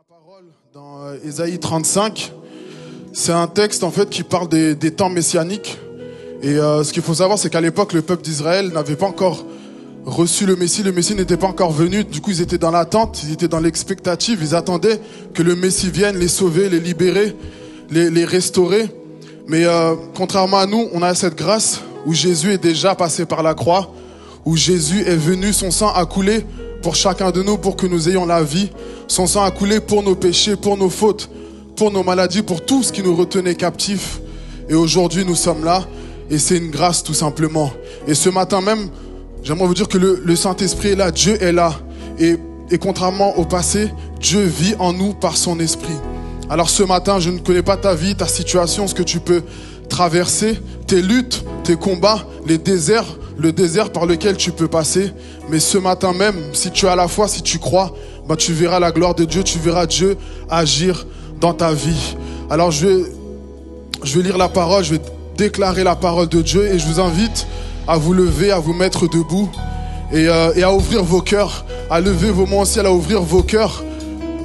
La parole dans Ésaïe 35, c'est un texte en fait qui parle des temps messianiques. Et ce qu'il faut savoir, c'est qu'à l'époque, le peuple d'Israël n'avait pas encore reçu le Messie n'était pas encore venu. Du coup, ils étaient dans l'attente, ils étaient dans l'expectative, ils attendaient que le Messie vienne les sauver, les libérer, les restaurer. Mais contrairement à nous, on a cette grâce où Jésus est déjà passé par la croix, où Jésus est venu, son sang a coulé pour chacun de nous, pour que nous ayons la vie. Son sang a coulé pour nos péchés, pour nos fautes, pour nos maladies, pour tout ce qui nous retenait captifs. Et aujourd'hui, nous sommes là, et c'est une grâce tout simplement. Et ce matin même, j'aimerais vous dire que le Saint-Esprit est là, Dieu est là. Et contrairement au passé, Dieu vit en nous par son Esprit. Alors ce matin, je ne connais pas ta vie, ta situation, ce que tu peux traverser, tes luttes, tes combats, le désert par lequel tu peux passer. Mais ce matin même, si tu as la foi, si tu crois, tu verras la gloire de Dieu, tu verras Dieu agir dans ta vie. Alors je vais lire la parole, je vais déclarer la parole de Dieu et je vous invite à vous lever, à vous mettre debout et à ouvrir vos cœurs, à lever vos mains aussi, à ouvrir vos cœurs,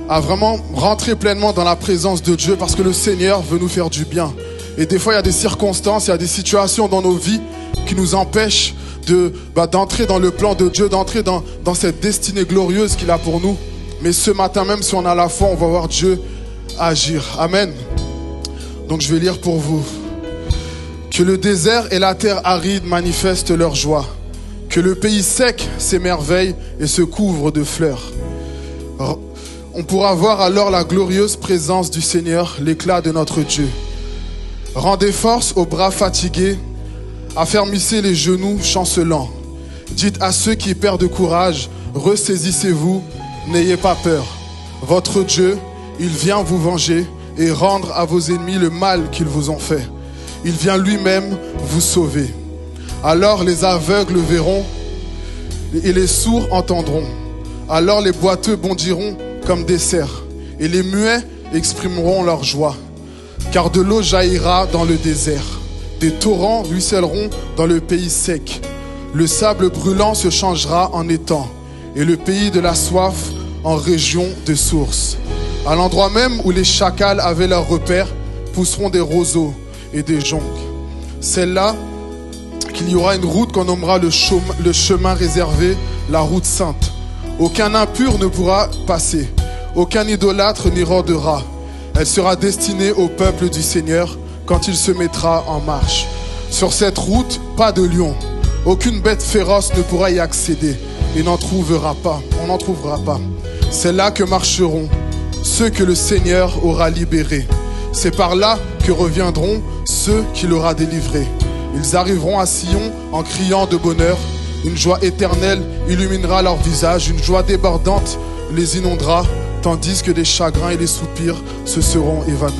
à vraiment rentrer pleinement dans la présence de Dieu parce que le Seigneur veut nous faire du bien. Et des fois, il y a des circonstances, il y a des situations dans nos vies qui nous empêchent d'entrer dans le plan de Dieu, d'entrer dans cette destinée glorieuse qu'il a pour nous. Mais ce matin même, si on a la foi, on va voir Dieu agir. Amen. Donc je vais lire pour vous. Que le désert et la terre aride manifestent leur joie. Que le pays sec s'émerveille et se couvre de fleurs. On pourra voir alors la glorieuse présence du Seigneur, l'éclat de notre Dieu. Rendez force aux bras fatigués, affermissez les genoux chancelants. Dites à ceux qui perdent courage, ressaisissez-vous, n'ayez pas peur. Votre Dieu, il vient vous venger et rendre à vos ennemis le mal qu'ils vous ont fait. Il vient lui-même vous sauver. Alors les aveugles verront et les sourds entendront. Alors les boiteux bondiront comme des cerfs et les muets exprimeront leur joie. Car de l'eau jaillira dans le désert. Des torrents ruisselleront dans le pays sec. Le sable brûlant se changera en étang et le pays de la soif en région de sources. À l'endroit même où les chacals avaient leur repère, pousseront des roseaux et des joncs. C'est là qu'il y aura une route qu'on nommera le chemin réservé, la route sainte. Aucun impur ne pourra passer, aucun idolâtre n'y rôdera. Elle sera destinée au peuple du Seigneur quand il se mettra en marche. Sur cette route, pas de lion. Aucune bête féroce ne pourra y accéder et on n'en trouvera pas. C'est là que marcheront ceux que le Seigneur aura libérés. C'est par là que reviendront ceux qu'il aura délivrés. Ils arriveront à Sion en criant de bonheur. Une joie éternelle illuminera leur visage. Une joie débordante les inondera, tandis que les chagrins et les soupirs se seront évanouis.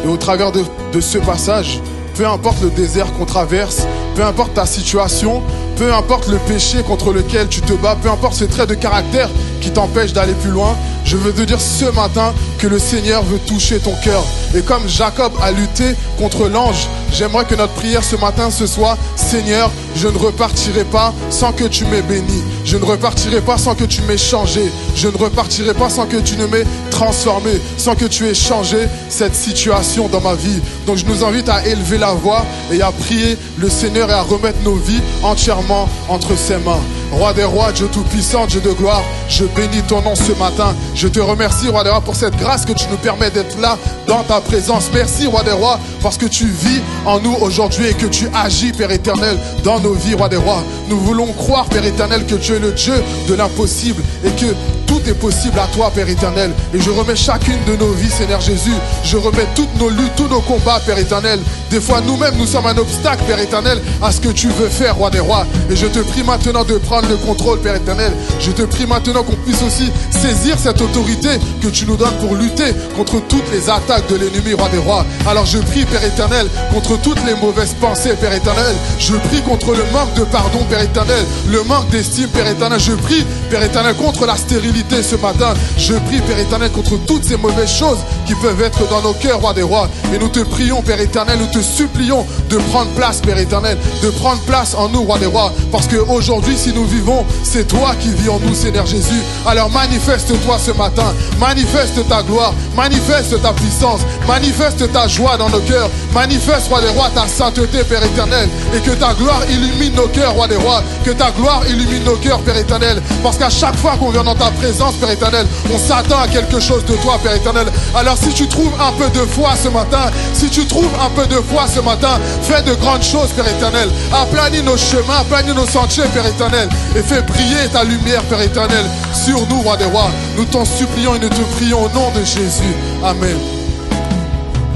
Et au travers de ce passage, peu importe le désert qu'on traverse, peu importe ta situation, peu importe le péché contre lequel tu te bats, peu importe ce trait de caractère qui t'empêche d'aller plus loin, je veux te dire ce matin que le Seigneur veut toucher ton cœur. Et comme Jacob a lutté contre l'ange, j'aimerais que notre prière ce matin ce soit: Seigneur, je ne repartirai pas sans que tu m'aies béni. Je ne repartirai pas sans que tu m'aies changé. Je ne repartirai pas sans que tu ne m'aies transformé, sans que tu aies changé cette situation dans ma vie. Donc je nous invite à élever la voix et à prier le Seigneur et à remettre nos vies entièrement entre ses mains. Roi des rois, Dieu tout-puissant, Dieu de gloire, je bénis ton nom ce matin. Je te remercie, Roi des rois, pour cette grâce que tu nous permets d'être là dans ta présence. Merci, Roi des rois, parce que tu vis en nous aujourd'hui et que tu agis, Père éternel, dans nos vies, Roi des rois. Nous voulons croire, Père éternel, que tu es le Dieu de l'impossible et que tout est possible à toi, Père éternel. Et je remets chacune de nos vies, Seigneur Jésus. Je remets toutes nos luttes, tous nos combats, Père éternel. Des fois, nous-mêmes, nous sommes un obstacle, Père éternel, à ce que tu veux faire, Roi des rois. Et je te prie maintenant de prendre le contrôle, Père éternel. Je te prie maintenant qu'on puisse aussi saisir cette autorité que tu nous donnes pour lutter contre toutes les attaques de l'ennemi, Roi des rois. Alors je prie, Père éternel, contre toutes les mauvaises pensées, Père éternel. Je prie contre le manque de pardon, Père éternel, le manque d'estime, Père éternel. Je prie, Père éternel, contre la stérilité ce matin. Je prie, Père éternel, contre toutes ces mauvaises choses qui peuvent être dans nos cœurs, Roi des rois. Et nous te prions, Père éternel, nous te supplions de prendre place, Père éternel, de prendre place en nous, Roi des rois, parce qu'aujourd'hui, si nous vivons, c'est toi qui vis en nous, Seigneur Jésus. Alors manifeste-toi ce matin, manifeste ta gloire, manifeste ta puissance, manifeste ta joie dans nos cœurs, manifeste, Roi des rois, ta sainteté, Père éternel, et que ta gloire illumine nos cœurs, Roi des rois, que ta gloire illumine nos cœurs, Père éternel, parce qu'à chaque fois qu'on vient dans ta présence, Père éternel, on s'attend à quelque chose de toi, Père éternel. Alors si tu trouves un peu de foi ce matin, si tu trouves un peu de foi ce matin, fais de grandes choses, Père éternel. Aplanis nos chemins, aplanis nos sentiers, Père éternel, et fais briller ta lumière, Père éternel, sur nous, Roi des rois. Nous t'en supplions et nous te prions au nom de Jésus. Amen.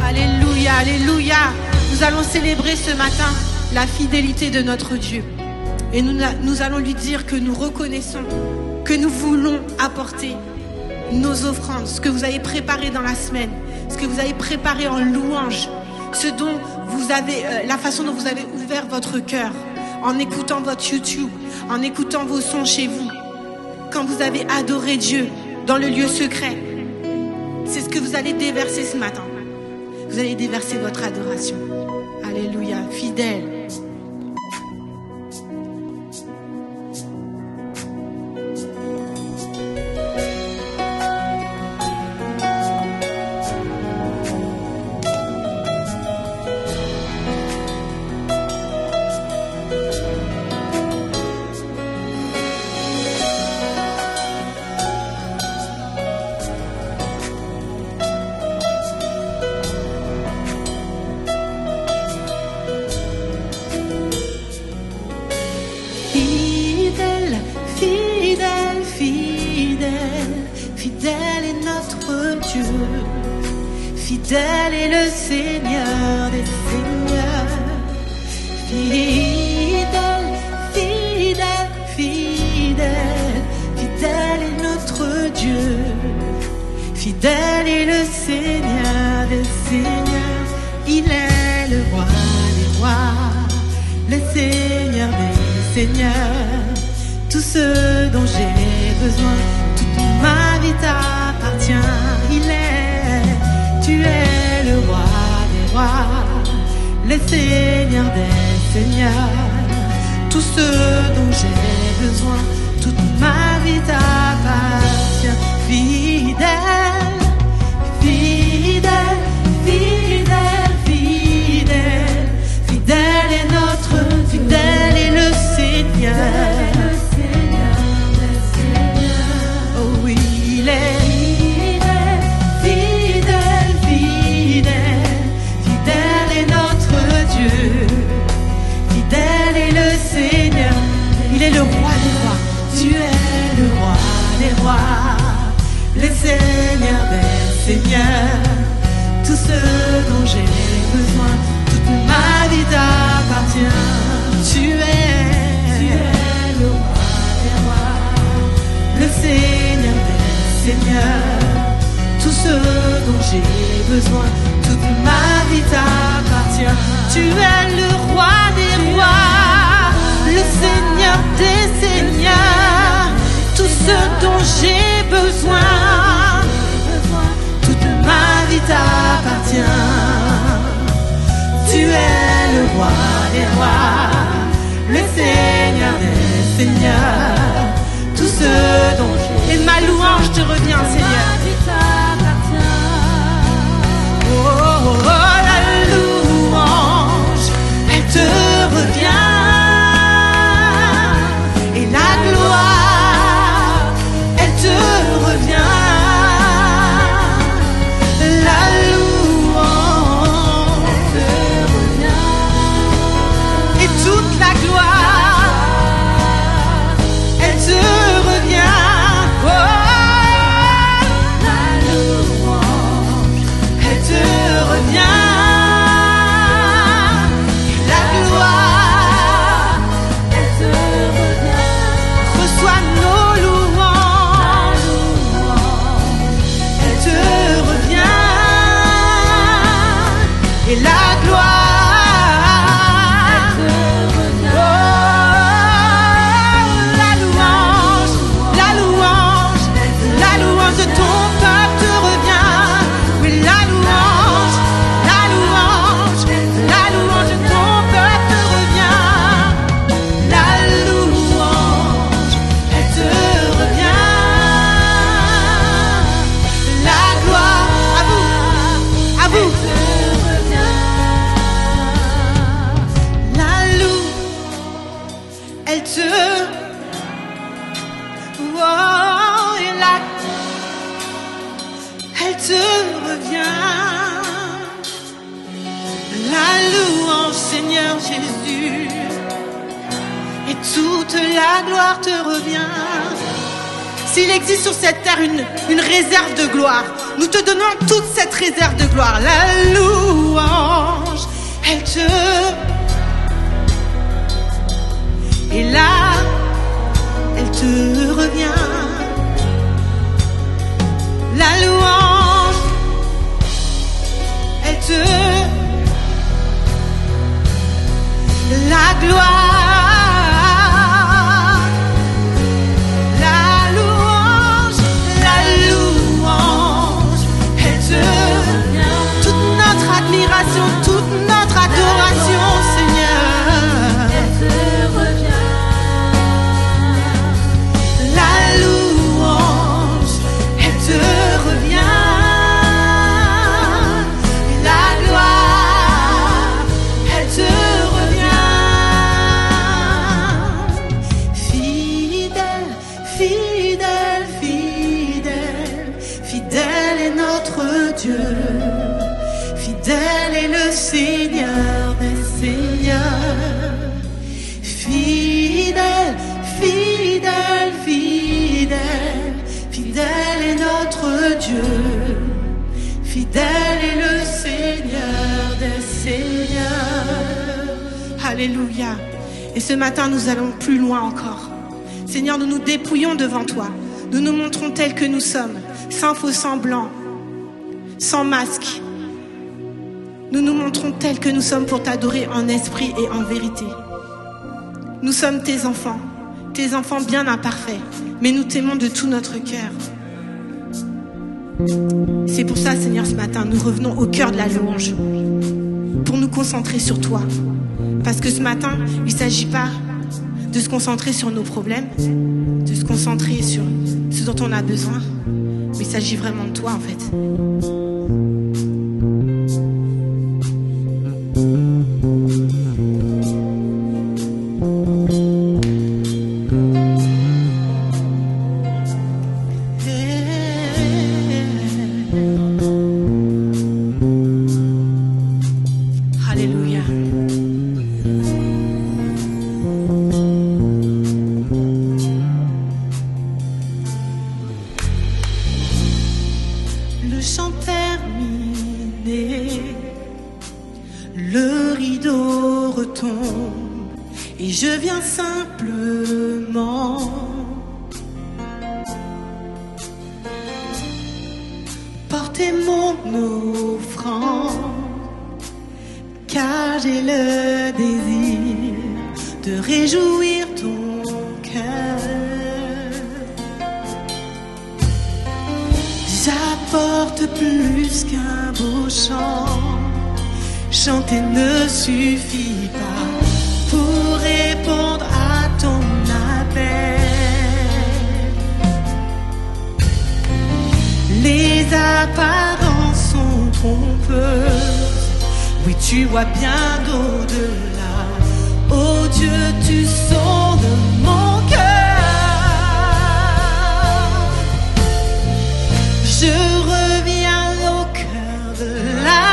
Alléluia, alléluia. Nous allons célébrer ce matin la fidélité de notre Dieu. Et nous allons lui dire que nous reconnaissons, que nous voulons apporter nos offrandes, ce que vous avez préparé dans la semaine, ce que vous avez préparé en louange, ce dont vous avez, la façon dont vous avez ouvert votre cœur, en écoutant votre YouTube, en écoutant vos sons chez vous, quand vous avez adoré Dieu dans le lieu secret. C'est ce que vous allez déverser ce matin. Vous allez déverser votre adoration. Alléluia, fidèle. Fidèle est le Seigneur des Seigneurs. Fidèle, fidèle, fidèle, fidèle est notre Dieu. Fidèle est le Seigneur des Seigneurs. Il est le roi des rois, le Seigneur des Seigneurs. Tout ce dont j'ai besoin, toute ma vie t'appartient. Tu es le roi des rois, le Seigneur des seigneurs. Tout ce dont j'ai besoin, toute ma vie t'appartient. Fidèle, fidèle, fidèle, fidèle, fidèle est notre, fidèle est le Seigneur. Oh oui, il est. Il est le roi des rois, tu es le roi des rois, le Seigneur des seigneurs. Tout ce dont j'ai besoin, toute ma vie t'appartient. Tu es le roi des rois, le Seigneur des seigneurs. Tout ce dont j'ai besoin, toute ma vie t'appartient. Tu es le roi des rois, le Seigneur des seigneurs. Tout ce dont j'ai besoin, toute ma vie t'appartient. Tu es le roi des rois, le Seigneur des seigneurs. Tout ce dont j'ai, et ma louange te revient, Seigneur. Oh, oh, oh, la louange, elle te revient. Yeah. Seigneur Jésus. Et toute la gloire te revient. S'il existe sur cette terre une réserve de gloire, nous te donnons toute cette réserve de gloire. La louange, elle te... Et là, elle te revient. La louange, elle te... La gloire. Toute notre adoration, Seigneur, elle te revient. La louange, elle te revient. La gloire, elle te revient. Fidèle, fidèle, fidèle, fidèle est notre Dieu. Fidèle est le Seigneur des Seigneurs. Fidèle, fidèle, fidèle, fidèle est notre Dieu. Fidèle est le Seigneur des Seigneurs. Alléluia. Et ce matin, nous allons plus loin encore. Seigneur, nous nous dépouillons devant toi. Nous nous montrons tels que nous sommes, sans faux semblant, sans masque. Nous nous montrons tels que nous sommes pour t'adorer en esprit et en vérité. Nous sommes tes enfants bien imparfaits, mais nous t'aimons de tout notre cœur. C'est pour ça, Seigneur, ce matin, nous revenons au cœur de la louange, pour nous concentrer sur toi. Parce que ce matin, il ne s'agit pas de se concentrer sur nos problèmes, de se concentrer sur ce dont on a besoin, mais il s'agit vraiment de toi, en fait. Chanter ne suffit pas pour répondre à ton appel. Les apparences sont trompeuses. Oui, tu vois bien d'au-delà. Oh Dieu, tu sondes mon cœur. Je reviens au cœur de la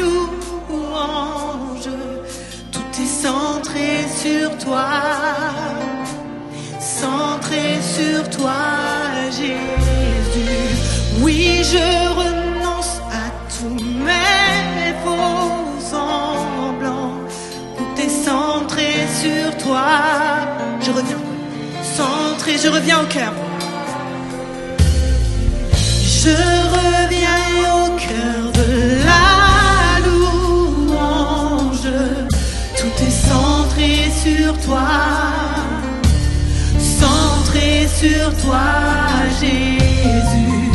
louange. Tout est centré sur toi, centré sur toi, Jésus. Oui, je renonce à tous mes faux semblants. Tout est centré sur toi. Je reviens, centré, je reviens au cœur. Je reviens au cœur de la louange. Tout est centré sur toi, centré sur toi, Jésus.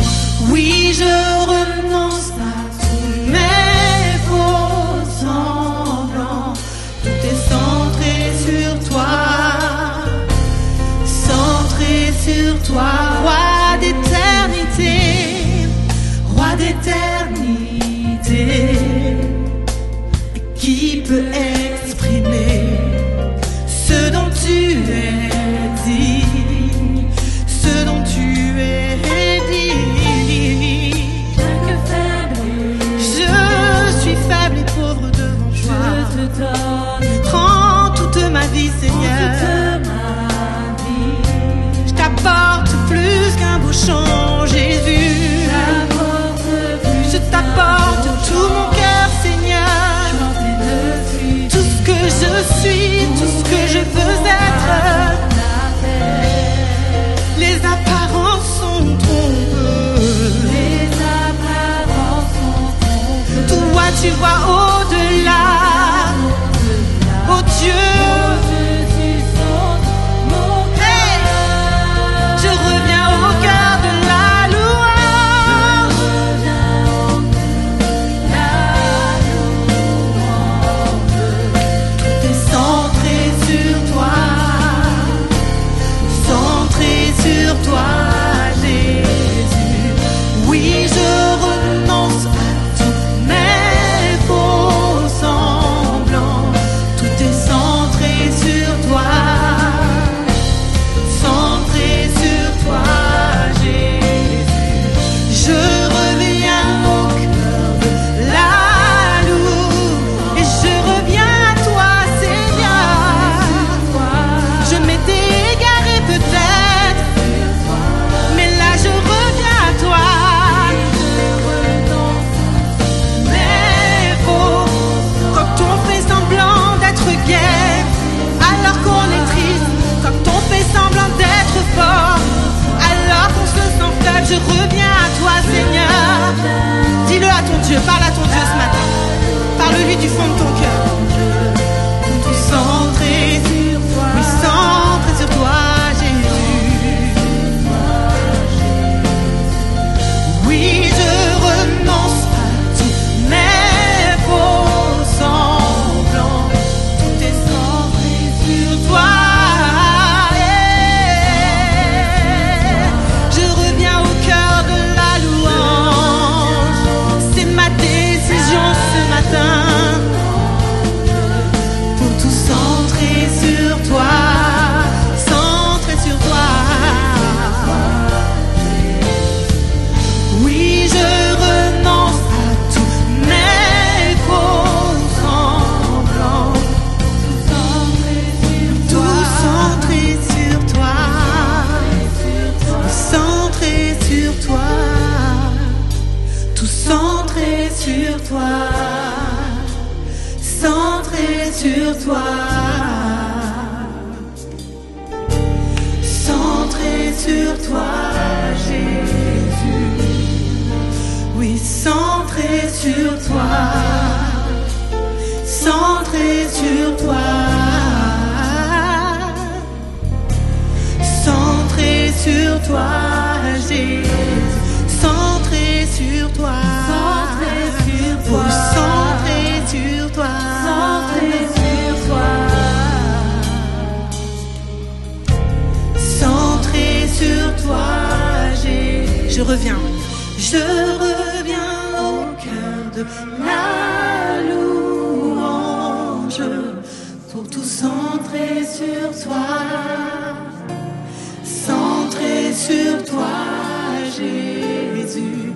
Oui, je renonce à tous mes faux semblants. Tout est centré sur toi, centré sur toi, roi d'éternité. Roi d'éternité, qui peut exprimer ce dont tu es digne, ce dont tu es digne. Je suis faible et pauvre devant toi. Je te donne vie, Seigneur. Je t'apporte plus qu'un beau chant, Jésus. Je t'apporte tout mon cœur, Seigneur. Tout ce que je suis, tout ce que je veux être. Les apparences sont trompeuses. Toi, tu vois au-delà. Oh Dieu. Hey, je reviens au cœur de la louange. Tout est centré sur toi. Centré sur toi, Jésus. Oui, je renonce à tous mes faux semblants. Tout est centré sur toi. Centré sur toi, Jésus. Je reviens au cœur de la loupe. Et je reviens à toi, Seigneur. Je m'étais égaré peut-être, mais là je reviens à toi. Mais faux, quand on fait semblant d'être gai, alors qu'on est triste, quand on fait semblant d'être fort, alors qu'on se sent faible, je reviens à toi, Seigneur. Dis-le à ton Dieu, parle à ton Dieu ce matin. Parle-lui du fond de ton cœur. Tout centré sur toi, oui, centré sur toi, Jésus. Oui, je renonce à tous mes faux semblants. Tout est centré sur toi. Je reviens au cœur de la louange. C'est ma décision ce matin. Pour tout centrer sur toi. Centrer sur toi. Oui, je renonce à tous mes faux semblants. Tout centré sur toi. Centré sur toi. Tout centré sur toi. Centré sur toi. Centré sur toi, Jésus. Oui, centré sur toi. Centré sur toi. Centré sur toi, Jésus. Centré sur toi. Centré sur toi. Oh, centré sur toi. Centré sur toi. Centré sur toi, Jésus. Je reviens au cœur de la louange. Pour tout centrer sur toi. Centré sur toi, Jésus.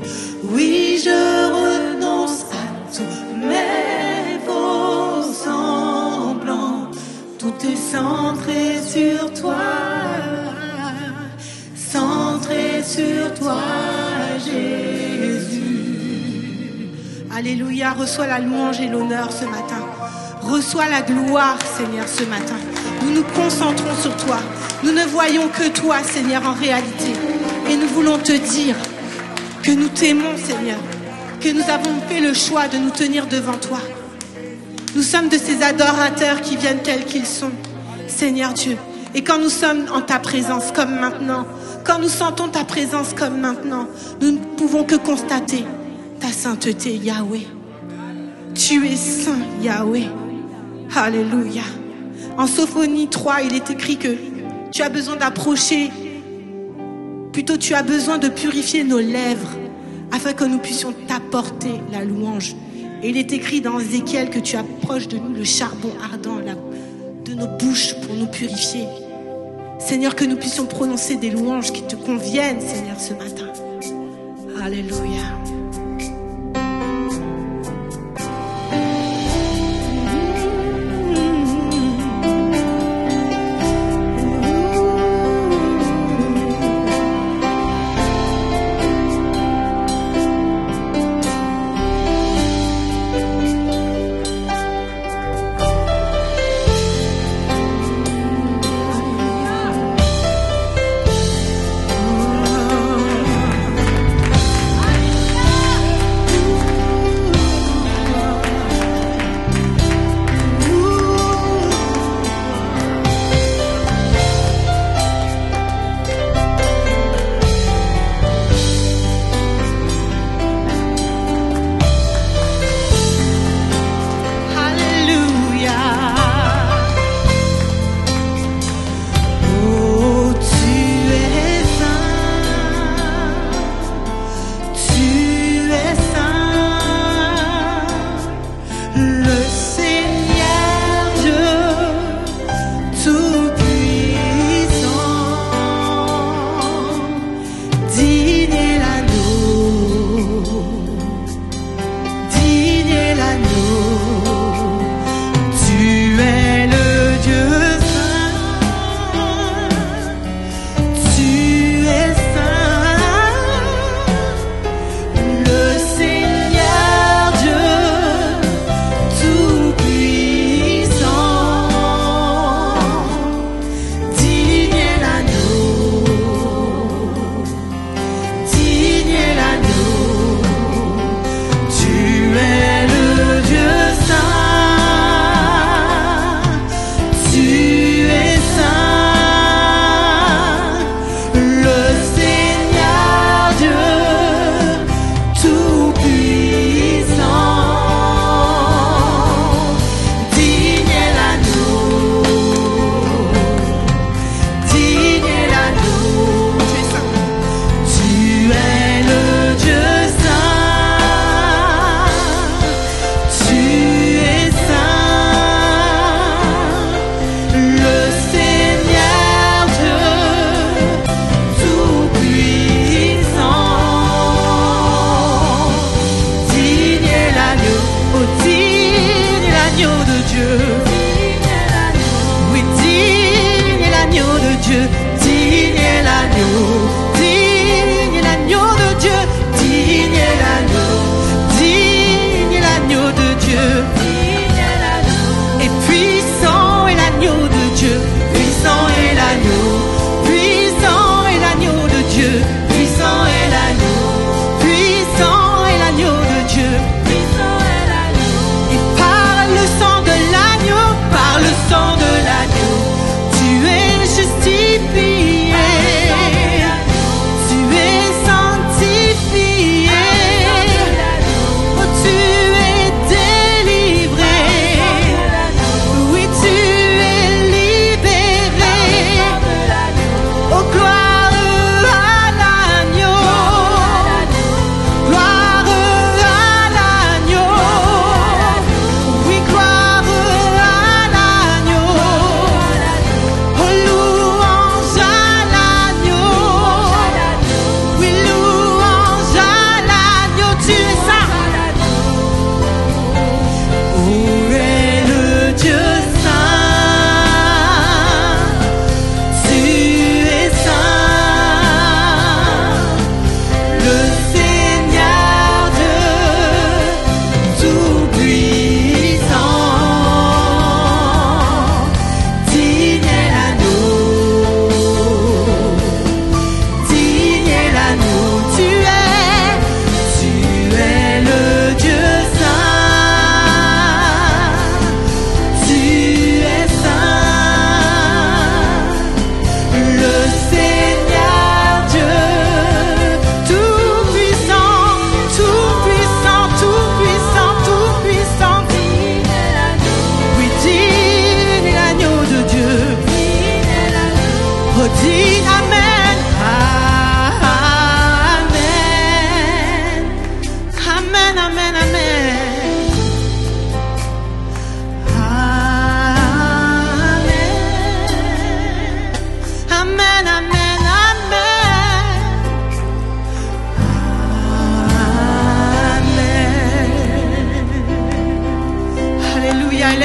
Oui, je renonce à tous mes faux semblants. Tout est centré sur toi. Centré sur toi, Jésus. Alléluia, reçois la louange et l'honneur ce matin. Reçois la gloire, Seigneur, ce matin. Nous nous concentrons sur toi. Nous ne voyons que toi, Seigneur, en réalité. Et nous voulons te dire que nous t'aimons, Seigneur. Que nous avons fait le choix de nous tenir devant toi. Nous sommes de ces adorateurs qui viennent tels qu'ils sont, Seigneur Dieu. Et quand nous sommes en ta présence comme maintenant, quand nous sentons ta présence comme maintenant, nous ne pouvons que constater ta sainteté, Yahweh. Tu es saint, Yahweh. Alléluia. En Sophonie 3, il est écrit que tu as besoin d'approcher, plutôt tu as besoin de purifier nos lèvres afin que nous puissions t'apporter la louange. Et il est écrit dans Ézéchiel que tu approches de nous le charbon ardent de nos bouches pour nous purifier. Seigneur, que nous puissions prononcer des louanges qui te conviennent, Seigneur, ce matin. Alléluia.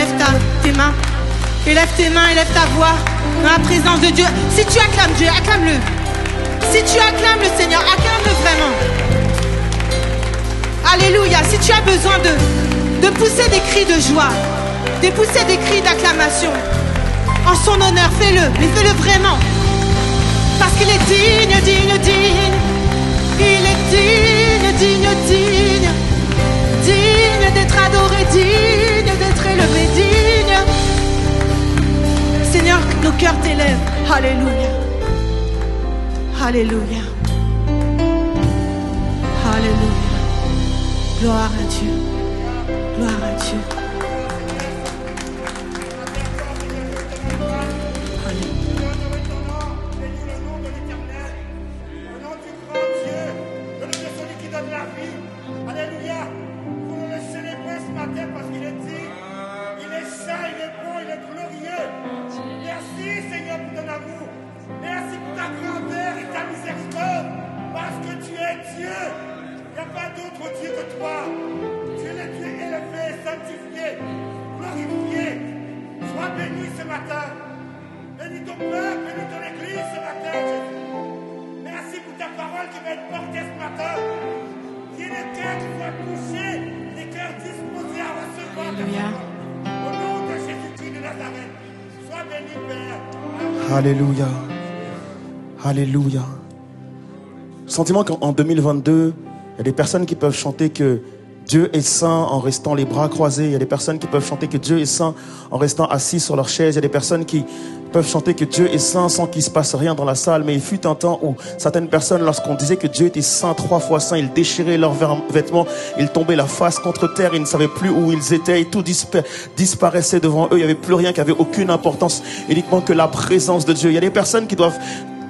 élève tes mains. Élève tes mains, élève ta voix dans la présence de Dieu. Si tu acclames Dieu, acclame-le. Si tu acclames le Seigneur, acclame-le vraiment. Alléluia. Si tu as besoin de pousser des cris de joie, de pousser des cris d'acclamation en son honneur, fais-le. Mais fais-le vraiment. Parce qu'il est digne, digne, digne. Il est digne, digne, digne. Digne d'être adoré, digne d'être élevé, digne. Seigneur, nos cœurs t'élèvent. Alléluia. Alléluia. Alléluia. Gloire à Dieu. Gloire à Dieu. Alléluia. Alléluia. Sentiment qu'en 2022, il y a des personnes qui peuvent chanter que Dieu est saint en restant les bras croisés. Il y a des personnes qui peuvent chanter que Dieu est saint en restant assis sur leur chaise. Il y a des personnes qui peuvent chanter que Dieu est saint sans qu'il se passe rien dans la salle. Mais il fut un temps où certaines personnes, lorsqu'on disait que Dieu était saint, 3 fois saint, ils déchiraient leurs vêtements, ils tombaient la face contre terre, ils ne savaient plus où ils étaient, et tout disparaissait devant eux. Il n'y avait plus rien qui avait aucune importance, uniquement que la présence de Dieu. Il y a des personnes qui doivent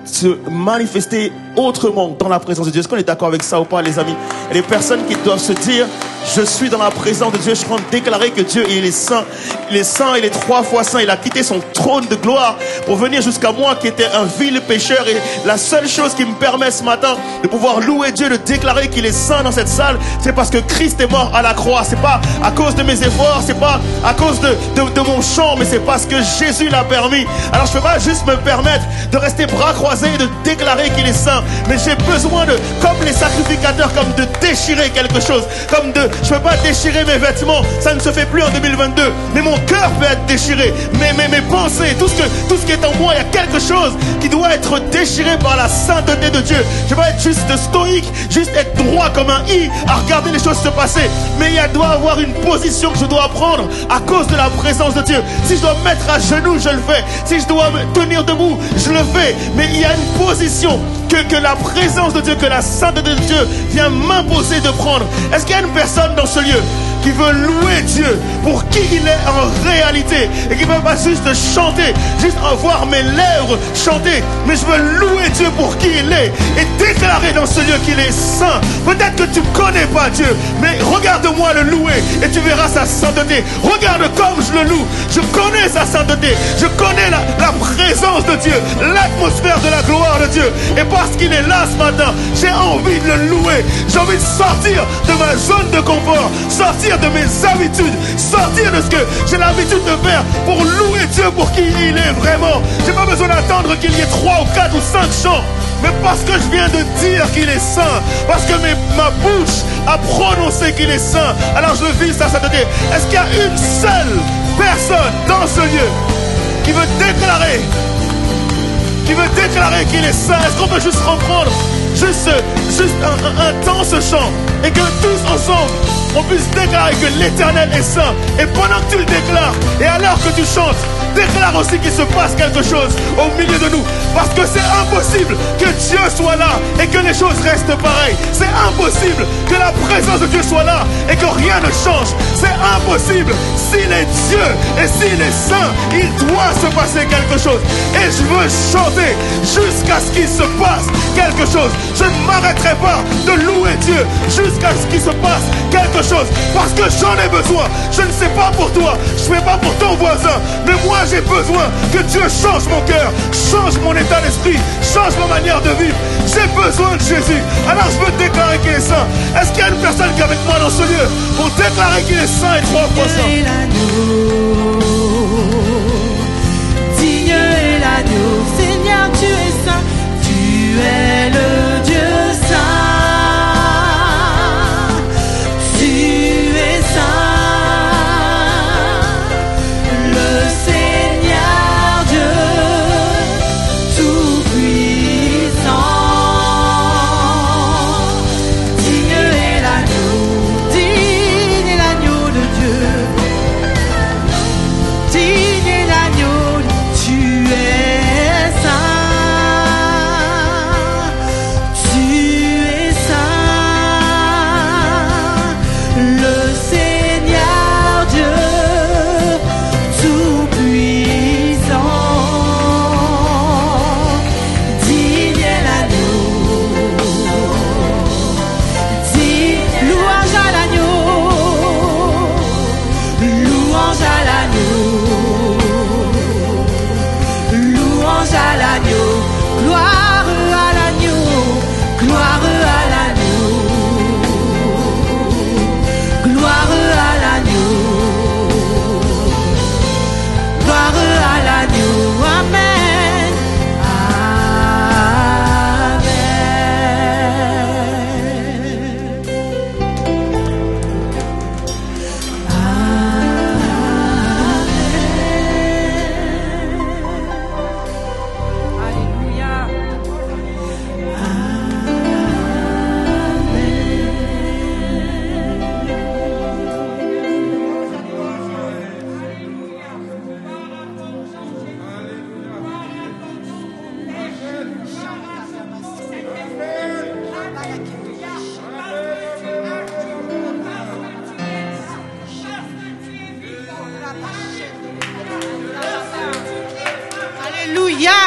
se manifester autrement dans la présence de Dieu. Est-ce qu'on est d'accord avec ça ou pas, les amis? Il y a des personnes qui doivent se dire: je suis dans la présence de Dieu. Je suis en train de déclarer que Dieu, il est saint. Il est saint, il est 3 fois saint. Il a quitté son trône de gloire pour venir jusqu'à moi qui était un vil pécheur. Et la seule chose qui me permet ce matin de pouvoir louer Dieu, de déclarer qu'il est saint dans cette salle, c'est parce que Christ est mort à la croix. C'est pas à cause de mes efforts, c'est pas à cause de mon chant, mais c'est parce que Jésus l'a permis. Alors je peux pas juste me permettre de rester bras croisés et de déclarer qu'il est saint, mais j'ai besoin de, comme les sacrificateurs, comme de déchirer quelque chose, comme de, je peux pas déchirer mes vêtements, ça ne se fait plus en 2022, mais mon cœur peut être déchiré, mes pensées, tout ce qui est en moi, il y a quelque chose qui doit être déchiré par la sainteté de Dieu. Je vais pas être juste stoïque, juste être droit comme un i à regarder les choses se passer, mais il doit avoir une position que je dois prendre à cause de la présence de Dieu. Si je dois me mettre à genoux, je le fais. Si je dois me tenir debout, je le fais. Mais il y a une position que la présence de Dieu, que la sainteté de Dieu vient m'imposer de prendre. Est-ce qu'il y a une personne dans ce lieu qui veut louer Dieu pour qui il est en réalité et qui ne veut pas juste chanter, juste avoir mes lèvres chanter, mais je veux louer Dieu pour qui il est et déclarer dans ce lieu qu'il est saint. Peut-être que tu ne connais pas Dieu, mais regarde-moi le louer et tu verras sa sainteté. Regarde comme je le loue. Je connais sa sainteté, je connais la présence de Dieu, l'atmosphère de la gloire de Dieu, et parce qu'il est là ce matin, j'ai envie de le louer. J'ai envie de sortir de ma zone de confort, sortir de mes habitudes, sortir de ce que j'ai l'habitude de faire pour louer Dieu pour qui il est vraiment. J'ai pas besoin d'attendre qu'il y ait 3 ou 4 ou 5 chants, mais parce que je viens de dire qu'il est saint, parce que ma bouche a prononcé qu'il est saint, alors je vis sa sainteté. Est-ce qu'il y a une seule personne dans ce lieu qui veut déclarer qu'il est saint? Est-ce qu'on peut juste reprendre juste un temps ce chant et que tous ensemble on puisse déclarer que l'Éternel est saint? Et pendant que tu le déclares et alors que tu chantes, déclare aussi qu'il se passe quelque chose au milieu de nous, parce que c'est impossible que Dieu soit là et que les choses restent pareilles. C'est impossible que la présence de Dieu soit là et que rien ne change. C'est impossible. S'il est Dieu et s'il est saint, il doit se passer quelque chose. Et je veux chanter jusqu'à ce qu'il se passe quelque chose. Je ne m'arrêterai pas de louer Dieu jusqu'à ce qu'il se passe quelque chose. Parce que j'en ai besoin. Je ne sais pas pour toi, je ne fais pas pour ton voisin. Mais moi j'ai besoin que Dieu change mon cœur, change mon état d'esprit, change ma manière de vivre. J'ai besoin de Jésus. Alors je veux déclarer qu'il est saint. Est-ce qu'il y a une personne qui est avec moi dans ce lieu pour déclarer qu'il est saint et 3 fois saint? Dieu est l'agneau, Seigneur, tu es saint, tu es le Dieu saint, tu es saint, le Seigneur Dieu tout-puissant. Digne est l'agneau de Dieu. Digne est l'agneau, tu es saint, tu es saint, le Seigneur Dieu tout-puissant. Digne est l'agneau, louange à l'agneau, louange à l'agneau. Louange à l'agneau, gloire à l'agneau, gloire à l'agneau, gloire à l'agneau, gloire à l'agneau, amen, Alléluia.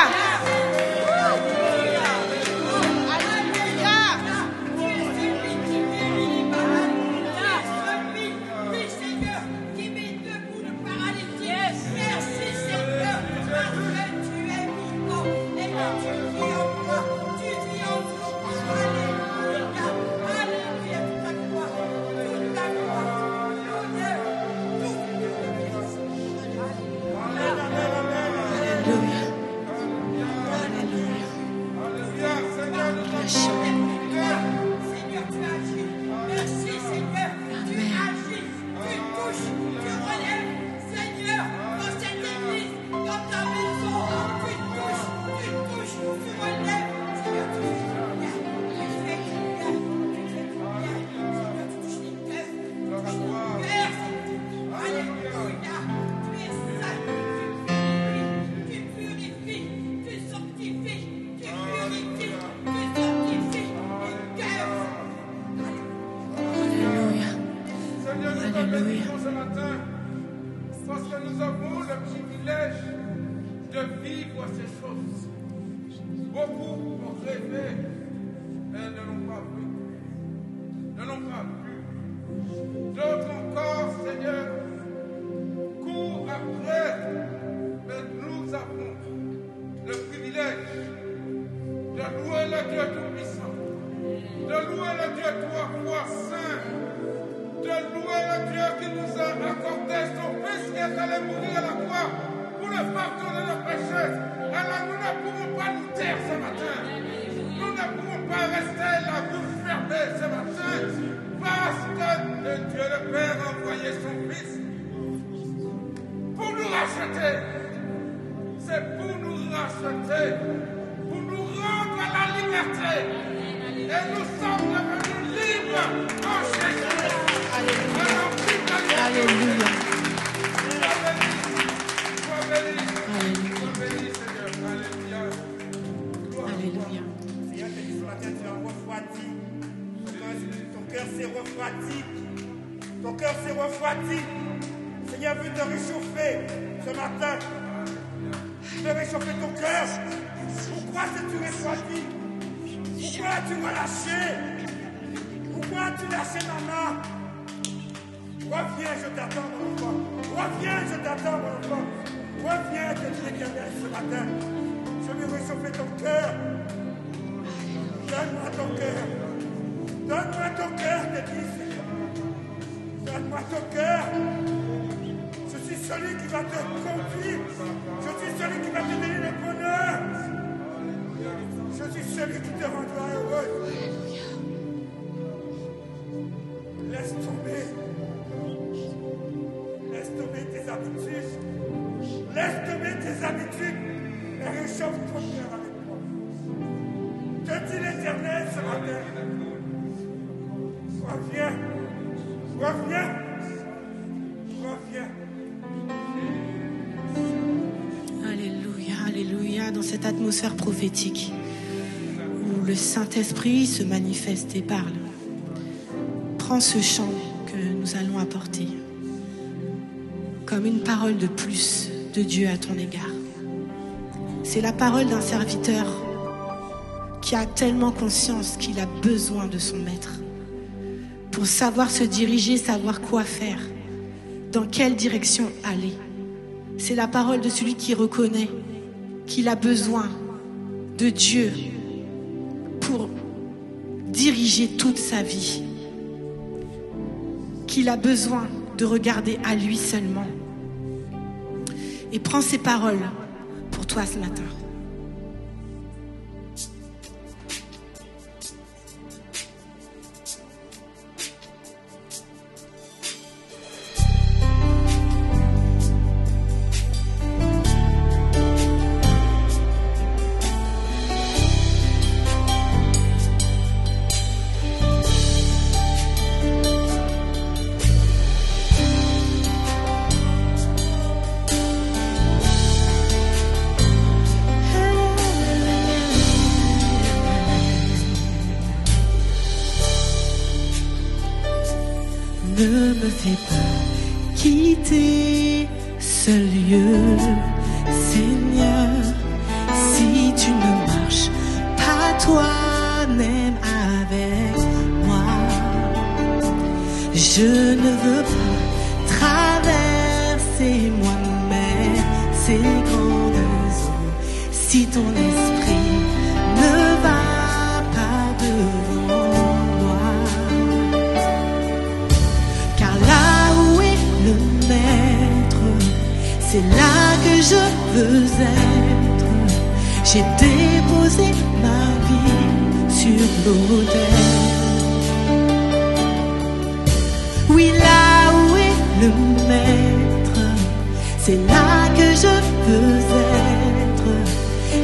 Ce matin, parce que nous avons le privilège de vivre ces choses. Beaucoup ont rêvé et ne l'ont pas vu, ne l'ont pas vu. D'autres encore, Seigneur, courent après, mais nous avons le privilège de louer le Dieu Tout-Puissant, de louer le Dieu 3 fois Saint, de louer le Dieu qui nous a accordé son Fils qui est allé mourir à la croix pour le pardon de nos péchés. Alors nous ne pouvons pas nous taire ce matin. Nous ne pouvons pas rester la bouche fermée ce matin parce que Dieu le Père a envoyé son Fils pour nous racheter. C'est pour nous racheter, pour nous rendre à la liberté. Et nous sommes devenus libres en Jésus. Alléluia. Alléluia. Ton cœur s'est refroidi. Ton cœur s'est refroidi. Seigneur veut te réchauffer ce matin. De réchauffer ton cœur. Pourquoi c'est-tu refroidi? Pourquoi tu m'as lâché? Pourquoi tu lâches maman? Reviens, je t'attends, mon enfant. Reviens, je t'attends, mon enfant. Reviens, te dit l'Éternel ce matin. Je vais réchauffer ton cœur. Donne-moi ton cœur. Donne-moi ton cœur, te dit Seigneur. Donne-moi ton cœur. Je suis celui qui va te conduire. Je suis celui qui va te donner le bonheur. Je suis celui qui te rendra heureux. Laisse tomber. Laisse tomber tes habitudes. Laisse tomber tes habitudes. Et réchauffe ton cœur avec moi. Te dit l'Éternel ce matin. Reviens. Reviens. Reviens. Alléluia, alléluia, dans cette atmosphère prophétique où le Saint-Esprit se manifeste et parle. Prends ce chant que nous allons apporter comme une parole de plus de Dieu à ton égard. C'est la parole d'un serviteur qui a tellement conscience qu'il a besoin de son maître pour savoir se diriger, savoir quoi faire, dans quelle direction aller. C'est la parole de celui qui reconnaît qu'il a besoin de Dieu pour diriger toute sa vie, qu'il a besoin de regarder à lui seulement. Et prends ces paroles pour toi ce matin. Ne me fais pas quitter ce lieu, Seigneur, si tu ne marches pas toi-même avec moi. Je ne veux pas traverser moi-même ces grandes eaux si ton esprit ne va pas devant moi. Car là où est le maître, c'est là que je veux être. J'ai déposé ma vie sur l'autel. Oui, là où est le maître, c'est là que je veux être.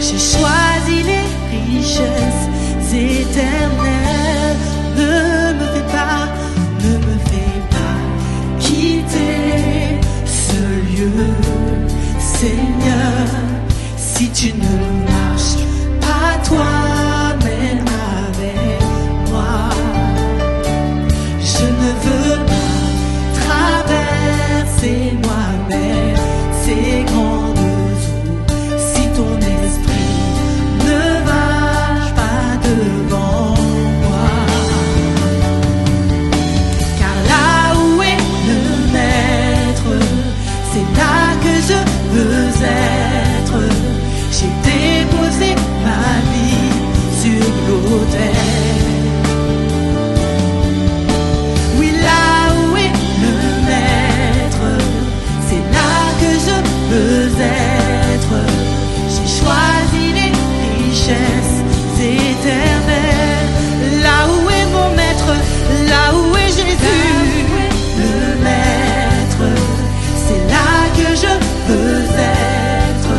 J'ai choisi les richesses éternelles. Ne me fais pas quitter ce lieu, Seigneur, si tu ne marches pas toi-même avec moi. Je ne veux pas traverser moi-même ces grandes eaux si ton esprit ne va pas devant moi. Car là où est le maître, c'est là que je veux être. J'ai déposé ma vie sur l'autel. Oui, là où est le maître, c'est là que je veux être. J'ai choisi les richesses éternelles. Là où est mon maître, là où est Jésus, le maître, c'est là que je veux être.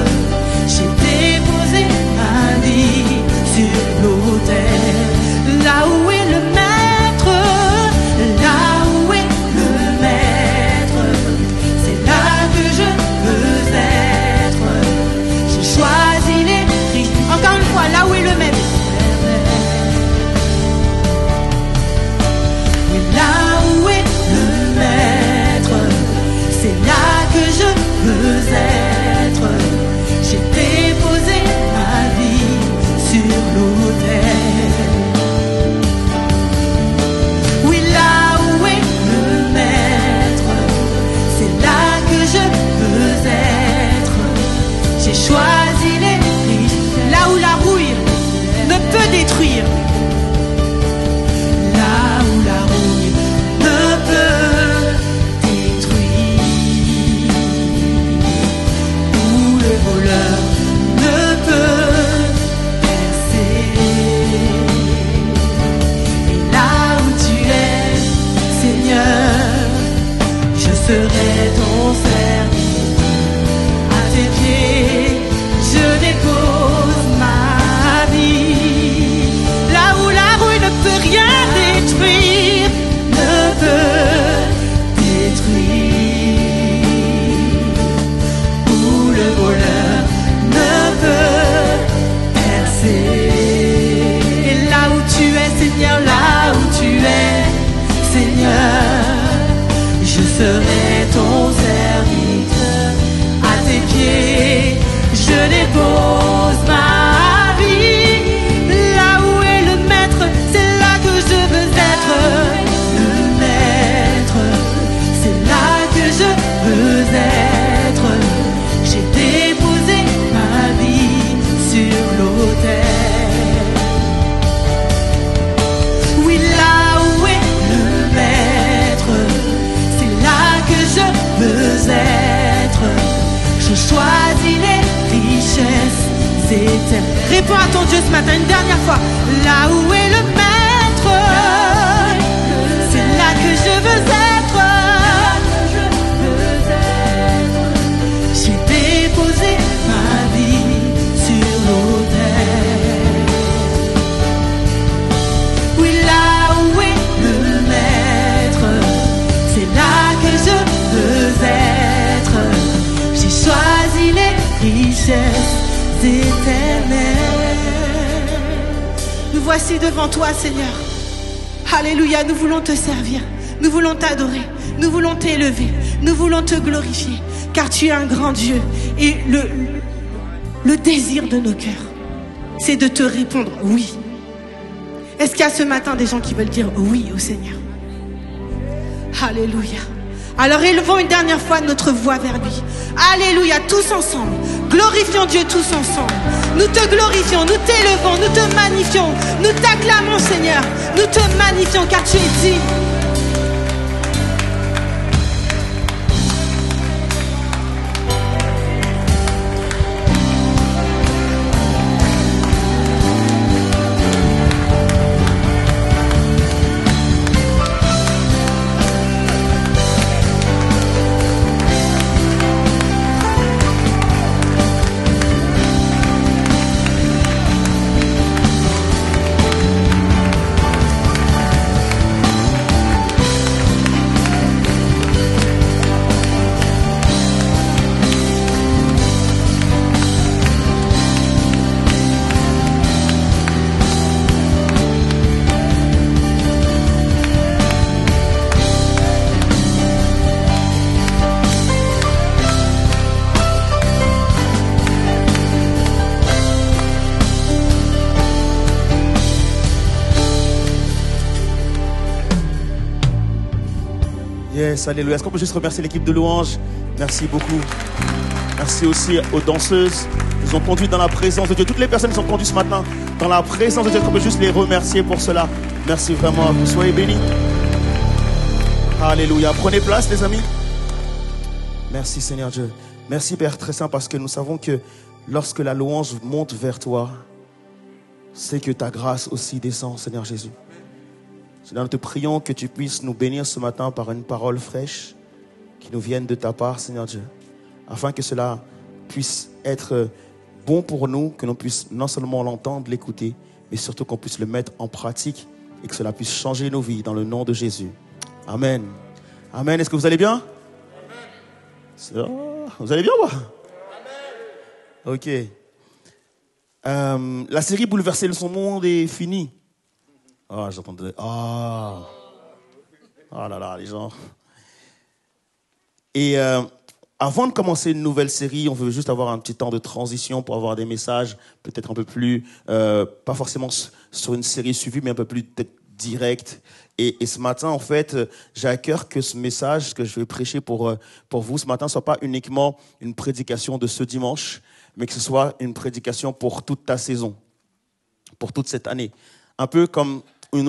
Je choisis les richesses éternelles. Réponds à ton Dieu ce matin une dernière fois. Là où est le maître, c'est là que je veux être. J'ai déposé ma vie sur l'autel. Oui, là où est le maître, c'est là que je veux être. J'ai choisi les richesses éternelles. Nous voici devant toi, Seigneur. Alléluia, nous voulons te servir. Nous voulons t'adorer. Nous voulons t'élever. Nous voulons te glorifier. Car tu es un grand Dieu. Et le désir de nos cœurs, c'est de te répondre oui. Est-ce qu'il y a ce matin des gens qui veulent dire oui au Seigneur? Alléluia. Alors élevons une dernière fois notre voix vers lui. Alléluia, tous ensemble. Glorifions Dieu tous ensemble. Nous te glorifions, nous t'élevons, nous te magnifions. Nous t'acclamons, Seigneur. Nous te magnifions car tu es digne. Yes, alléluia. Est-ce qu'on peut juste remercier l'équipe de louanges? Merci beaucoup. Merci aussi aux danseuses. Ils nous ont conduits dans la présence de Dieu. Toutes les personnes qui sont conduites ce matin dans la présence de Dieu. Est-ce qu'on peut juste les remercier pour cela? Merci vraiment. Vous soyez bénis. Alléluia. Prenez place, les amis. Merci, Seigneur Dieu. Merci, Père très saint, parce que nous savons que lorsque la louange monte vers toi, c'est que ta grâce aussi descend, Seigneur Jésus. Seigneur, nous te prions que tu puisses nous bénir ce matin par une parole fraîche qui nous vienne de ta part, Seigneur Dieu, afin que cela puisse être bon pour nous, que l'on puisse non seulement l'entendre, l'écouter, mais surtout qu'on puisse le mettre en pratique et que cela puisse changer nos vies dans le nom de Jésus. Amen. Amen. Est-ce que vous allez bien? Amen. Vous allez bien, moi? Amen. Ok. La série Bouleverser son monde est finie. Ah, j'entendais. Ah. Oh là là, les gens. Et avant de commencer une nouvelle série, on veut juste avoir un petit temps de transition pour avoir des messages peut-être un peu plus, pas forcément sur une série suivie, mais un peu plus peut-être direct. Et ce matin, en fait, j'ai à cœur que ce message que je vais prêcher pour vous ce matin ne soit pas uniquement une prédication de ce dimanche, mais que ce soit une prédication pour toute ta saison, pour toute cette année. Un peu comme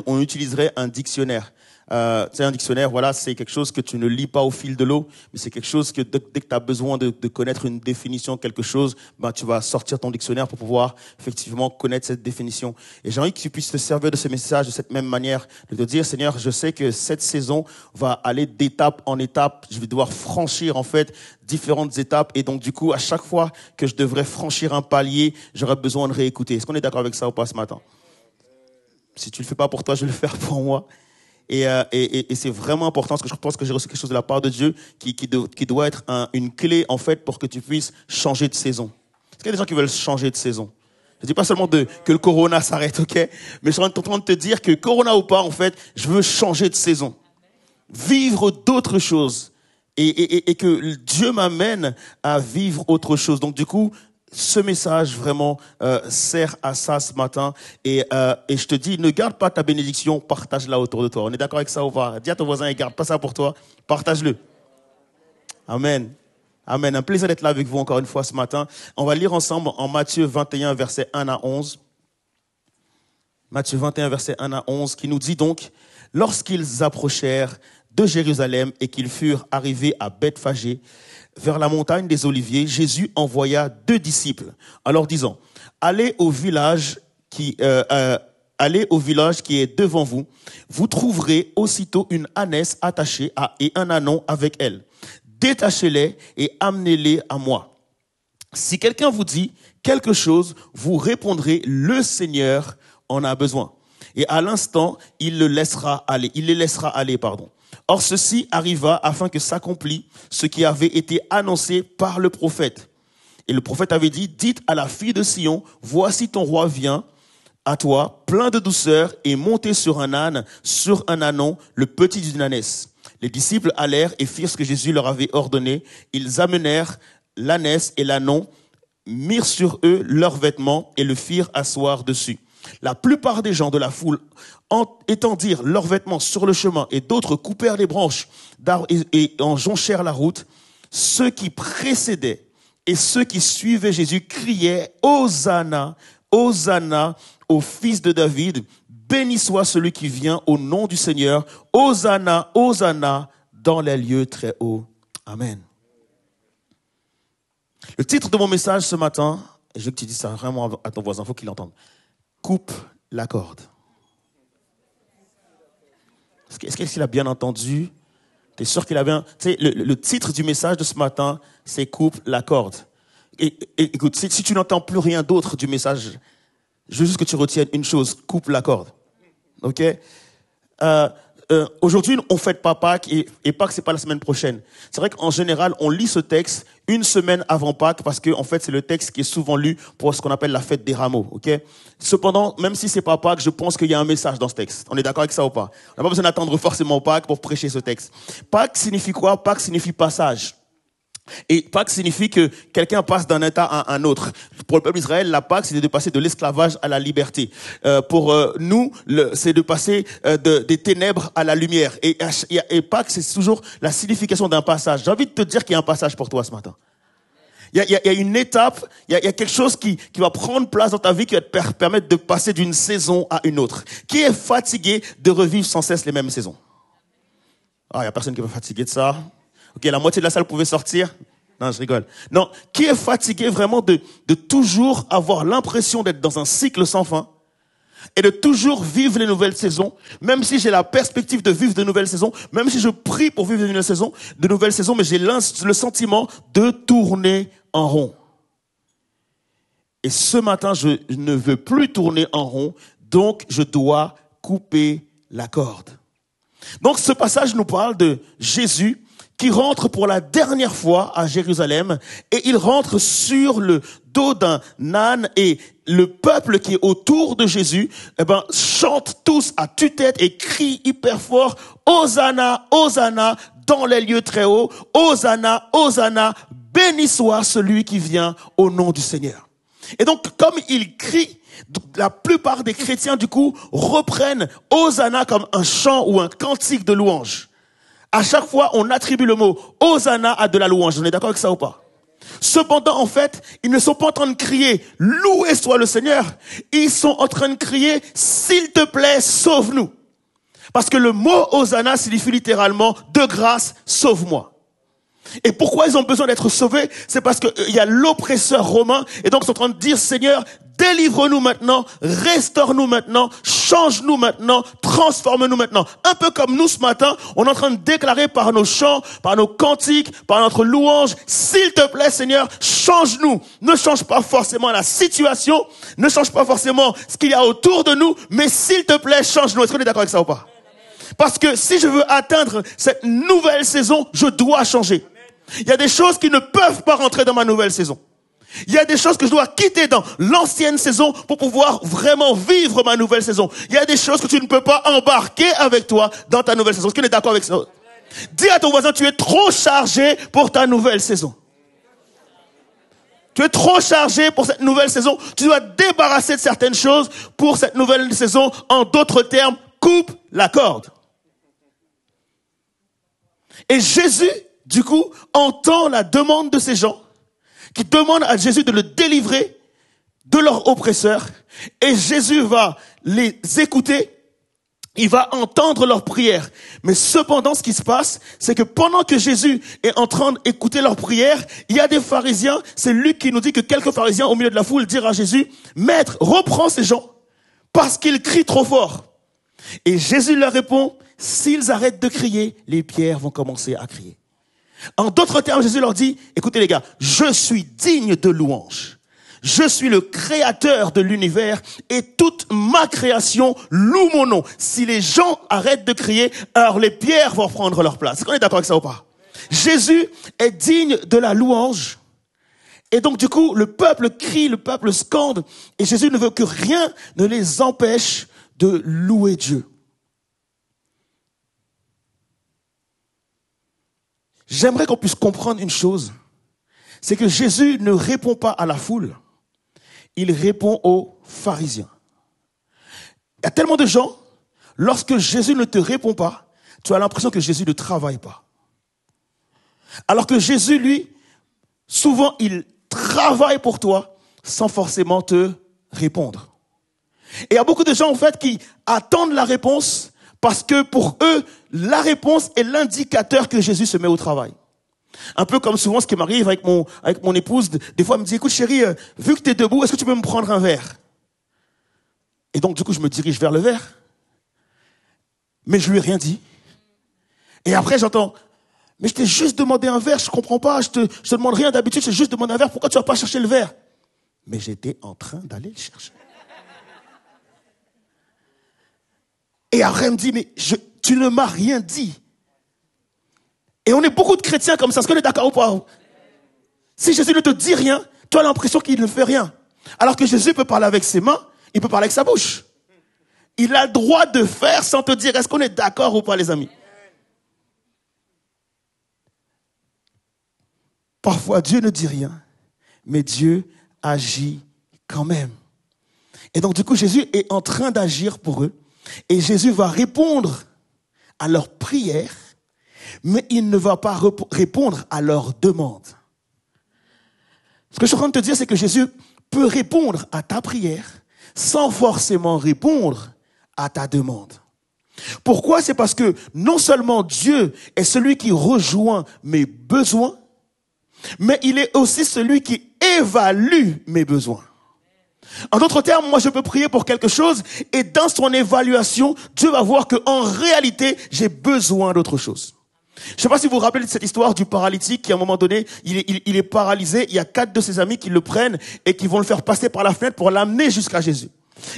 on utiliserait un dictionnaire. C'est un dictionnaire, voilà, c'est quelque chose que tu ne lis pas au fil de l'eau, mais c'est quelque chose que dès que tu as besoin de connaître une définition, quelque chose, ben, tu vas sortir ton dictionnaire pour pouvoir effectivement connaître cette définition. Et j'ai envie que tu puisses te servir de ce message de cette même manière, de te dire, Seigneur, je sais que cette saison va aller d'étape en étape, je vais devoir franchir en fait différentes étapes, et donc du coup, à chaque fois que je devrais franchir un palier, j'aurai besoin de réécouter. Est-ce qu'on est d'accord avec ça ou pas ce matin? Si tu le fais pas pour toi, je vais le faire pour moi. Et c'est vraiment important parce que je pense que j'ai reçu quelque chose de la part de Dieu qui doit être une clé en fait pour que tu puisses changer de saison. Est-ce qu'il y a des gens qui veulent changer de saison? Je dis pas seulement que le corona s'arrête, ok? Mais je suis en train de te dire que corona ou pas, en fait, je veux changer de saison. Vivre d'autres choses. Et que Dieu m'amène à vivre autre chose. Donc du coup, ce message vraiment sert à ça ce matin. Et je te dis, ne garde pas ta bénédiction, partage-la autour de toi. On est d'accord avec ça ou pas? Dis à ton voisin, garde pas ça pour toi, partage-le. Amen. Amen. Un plaisir d'être là avec vous encore une fois ce matin. On va lire ensemble en Matthieu 21, versets 1 à 11. Matthieu 21, versets 1 à 11, qui nous dit donc, lorsqu'ils approchèrent de Jérusalem et qu'ils furent arrivés à Bethphagée, vers la montagne des Oliviers, Jésus envoya 2 disciples en leur disant, allez au village qui est devant vous. Vous trouverez aussitôt une ânesse attachée et un ânon avec elle. Détachez-les et amenez-les à moi. Si quelqu'un vous dit quelque chose, vous répondrez, le Seigneur en a besoin. Et à l'instant, il les laissera aller. Or, ceci arriva afin que s'accomplisse ce qui avait été annoncé par le prophète. Et le prophète avait dit, dites à la fille de Sion, voici ton roi vient à toi, plein de douceur, et monté sur un âne, sur un ânon, le petit d'une ânesse. Les disciples allèrent et firent ce que Jésus leur avait ordonné. Ils amenèrent l'ânesse et l'ânon, mirent sur eux leurs vêtements et le firent asseoir dessus. La plupart des gens de la foule étendirent leurs vêtements sur le chemin et d'autres coupèrent les branches d'arbres et en jonchèrent la route. Ceux qui précédaient et ceux qui suivaient Jésus criaient « Hosanna, Hosanna au fils de David, béni soit celui qui vient au nom du Seigneur, Hosanna, Hosanna dans les lieux très hauts. » Amen. Le titre de mon message ce matin, et je veux que tu dises ça vraiment à ton voisin, il faut qu'il l'entende. Coupe la corde. Est-ce qu'il a bien entendu? Tu es sûr qu'il a bien... Tu sais, le titre du message de ce matin, c'est coupe la corde. Et écoute, si tu n'entends plus rien d'autre du message, je veux juste que tu retiennes une chose, coupe la corde. Ok? Aujourd'hui, on fête pas Pâques et Pâques, c'est pas la semaine prochaine. C'est vrai qu'en général, on lit ce texte une semaine avant Pâques parce que, en fait, c'est le texte qui est souvent lu pour ce qu'on appelle la fête des rameaux. Ok? Cependant, même si c'est pas Pâques, je pense qu'il y a un message dans ce texte. On est d'accord avec ça ou pas? On n'a pas besoin d'attendre forcément Pâques pour prêcher ce texte. Pâques signifie quoi? Pâques signifie passage. Et Pâques signifie que quelqu'un passe d'un état à un autre. Pour le peuple d'Israël, la Pâques, c'est de passer de l'esclavage à la liberté. Pour nous, c'est de passer des ténèbres à la lumière. Et Pâques, c'est toujours la signification d'un passage. J'ai envie de te dire qu'il y a un passage pour toi ce matin. Il y a une étape, il y a quelque chose qui va prendre place dans ta vie, qui va te permettre de passer d'une saison à une autre. Qui est fatigué de revivre sans cesse les mêmes saisons? Ah, il y a personne qui va fatiguer de ça. Ok, la moitié de la salle pouvait sortir. Non, je rigole. Non, qui est fatigué vraiment de toujours avoir l'impression d'être dans un cycle sans fin et de toujours vivre les nouvelles saisons, même si j'ai la perspective de vivre de nouvelles saisons, même si je prie pour vivre de nouvelles saisons, mais j'ai le sentiment de tourner en rond. Et ce matin, je ne veux plus tourner en rond, donc je dois couper la corde. Donc ce passage nous parle de Jésus qui rentre pour la dernière fois à Jérusalem et il rentre sur le dos d'un âne et le peuple qui est autour de Jésus, chante tous à tue-tête et crie hyper fort, Hosanna, Hosanna dans les lieux très hauts, Hosanna, Hosanna, béni soit celui qui vient au nom du Seigneur. Et donc, comme il crie, la plupart des chrétiens, du coup, reprennent Hosanna comme un chant ou un cantique de louange. À chaque fois, on attribue le mot Hosanna à de la louange. On est d'accord avec ça ou pas? Cependant, en fait, ils ne sont pas en train de crier « Loué soit le Seigneur ». Ils sont en train de crier « S'il te plaît, sauve-nous ». Parce que le mot Hosanna signifie littéralement « De grâce, sauve-moi ». Et pourquoi ils ont besoin d'être sauvés? C'est parce qu'il y a l'oppresseur romain et donc ils sont en train de dire « Seigneur, délivre-nous maintenant, restaure-nous maintenant, change-nous maintenant, transforme-nous maintenant ». Un peu comme nous ce matin, on est en train de déclarer par nos chants, par nos cantiques, par notre louange, « S'il te plaît Seigneur, change-nous ». Ne change pas forcément la situation, ne change pas forcément ce qu'il y a autour de nous, mais s'il te plaît, change-nous. Est-ce qu'on est d'accord avec ça ou pas? Parce que si je veux atteindre cette nouvelle saison, je dois changer. Il y a des choses qui ne peuvent pas rentrer dans ma nouvelle saison. Il y a des choses que je dois quitter dans l'ancienne saison pour pouvoir vraiment vivre ma nouvelle saison. Il y a des choses que tu ne peux pas embarquer avec toi dans ta nouvelle saison. Est-ce qu'on est d'accord avec ça? Dis à ton voisin, tu es trop chargé pour ta nouvelle saison. Tu es trop chargé pour cette nouvelle saison. Tu dois te débarrasser de certaines choses pour cette nouvelle saison. En d'autres termes, coupe la corde. Et Jésus, du coup, entend la demande de ces gens qui demandent à Jésus de le délivrer de leur oppresseur. Et Jésus va les écouter, Il va entendre leurs prières. Mais cependant, ce qui se passe, c'est que pendant que Jésus est en train d'écouter leurs prières, il y a des pharisiens. C'est Luc qui nous dit que quelques pharisiens au milieu de la foule dirent à Jésus, « Maître, reprends ces gens parce qu'ils crient trop fort. » Et Jésus leur répond, « S'ils arrêtent de crier, les pierres vont commencer à crier. » En d'autres termes, Jésus leur dit, « Écoutez les gars, je suis digne de louange. Je suis le créateur de l'univers et toute ma création loue mon nom. Si les gens arrêtent de crier, alors les pierres vont prendre leur place. » Est-ce qu'on est d'accord avec ça ou pas? Jésus est digne de la louange. Et donc du coup, le peuple crie, le peuple scande. Et Jésus ne veut que rien ne les empêche de louer Dieu. J'aimerais qu'on puisse comprendre une chose. C'est que Jésus ne répond pas à la foule. Il répond aux pharisiens. Il y a tellement de gens, lorsque Jésus ne te répond pas, tu as l'impression que Jésus ne travaille pas. Alors que Jésus, lui, souvent, il travaille pour toi sans forcément te répondre. Et il y a beaucoup de gens, en fait, qui attendent la réponse parce que pour eux, la réponse est l'indicateur que Jésus se met au travail. Un peu comme souvent ce qui m'arrive avec mon épouse, des fois elle me dit, écoute chérie, vu que tu es debout, est-ce que tu peux me prendre un verre? Et donc du coup je me dirige vers le verre, mais je lui ai rien dit. Et après j'entends, mais je t'ai juste demandé un verre, je comprends pas, je te demande rien d'habitude, je t'ai juste demandé un verre, pourquoi tu vas pas chercher le verre? Mais j'étais en train d'aller le chercher. Et après elle me dit, mais tu ne m'as rien dit. Et on est beaucoup de chrétiens comme ça. Est-ce qu'on est d'accord ou pas? Si Jésus ne te dit rien, tu as l'impression qu'il ne fait rien. Alors que Jésus peut parler avec ses mains, il peut parler avec sa bouche. Il a le droit de faire sans te dire, est-ce qu'on est d'accord ou pas, les amis? Parfois, Dieu ne dit rien, mais Dieu agit quand même. Et donc, du coup, Jésus est en train d'agir pour eux. Et Jésus va répondre à leurs prières, mais il ne va pas répondre à leurs demandes. Ce que je suis en train de te dire, c'est que Jésus peut répondre à ta prière sans forcément répondre à ta demande. Pourquoi? C'est parce que non seulement Dieu est celui qui rejoint mes besoins, mais il est aussi celui qui évalue mes besoins. En d'autres termes, moi je peux prier pour quelque chose et dans son évaluation, Dieu va voir qu'en réalité, j'ai besoin d'autre chose. Je ne sais pas si vous vous rappelez de cette histoire du paralytique qui à un moment donné, il est paralysé, il y a 4 de ses amis qui le prennent et qui vont le faire passer par la fenêtre pour l'amener jusqu'à Jésus.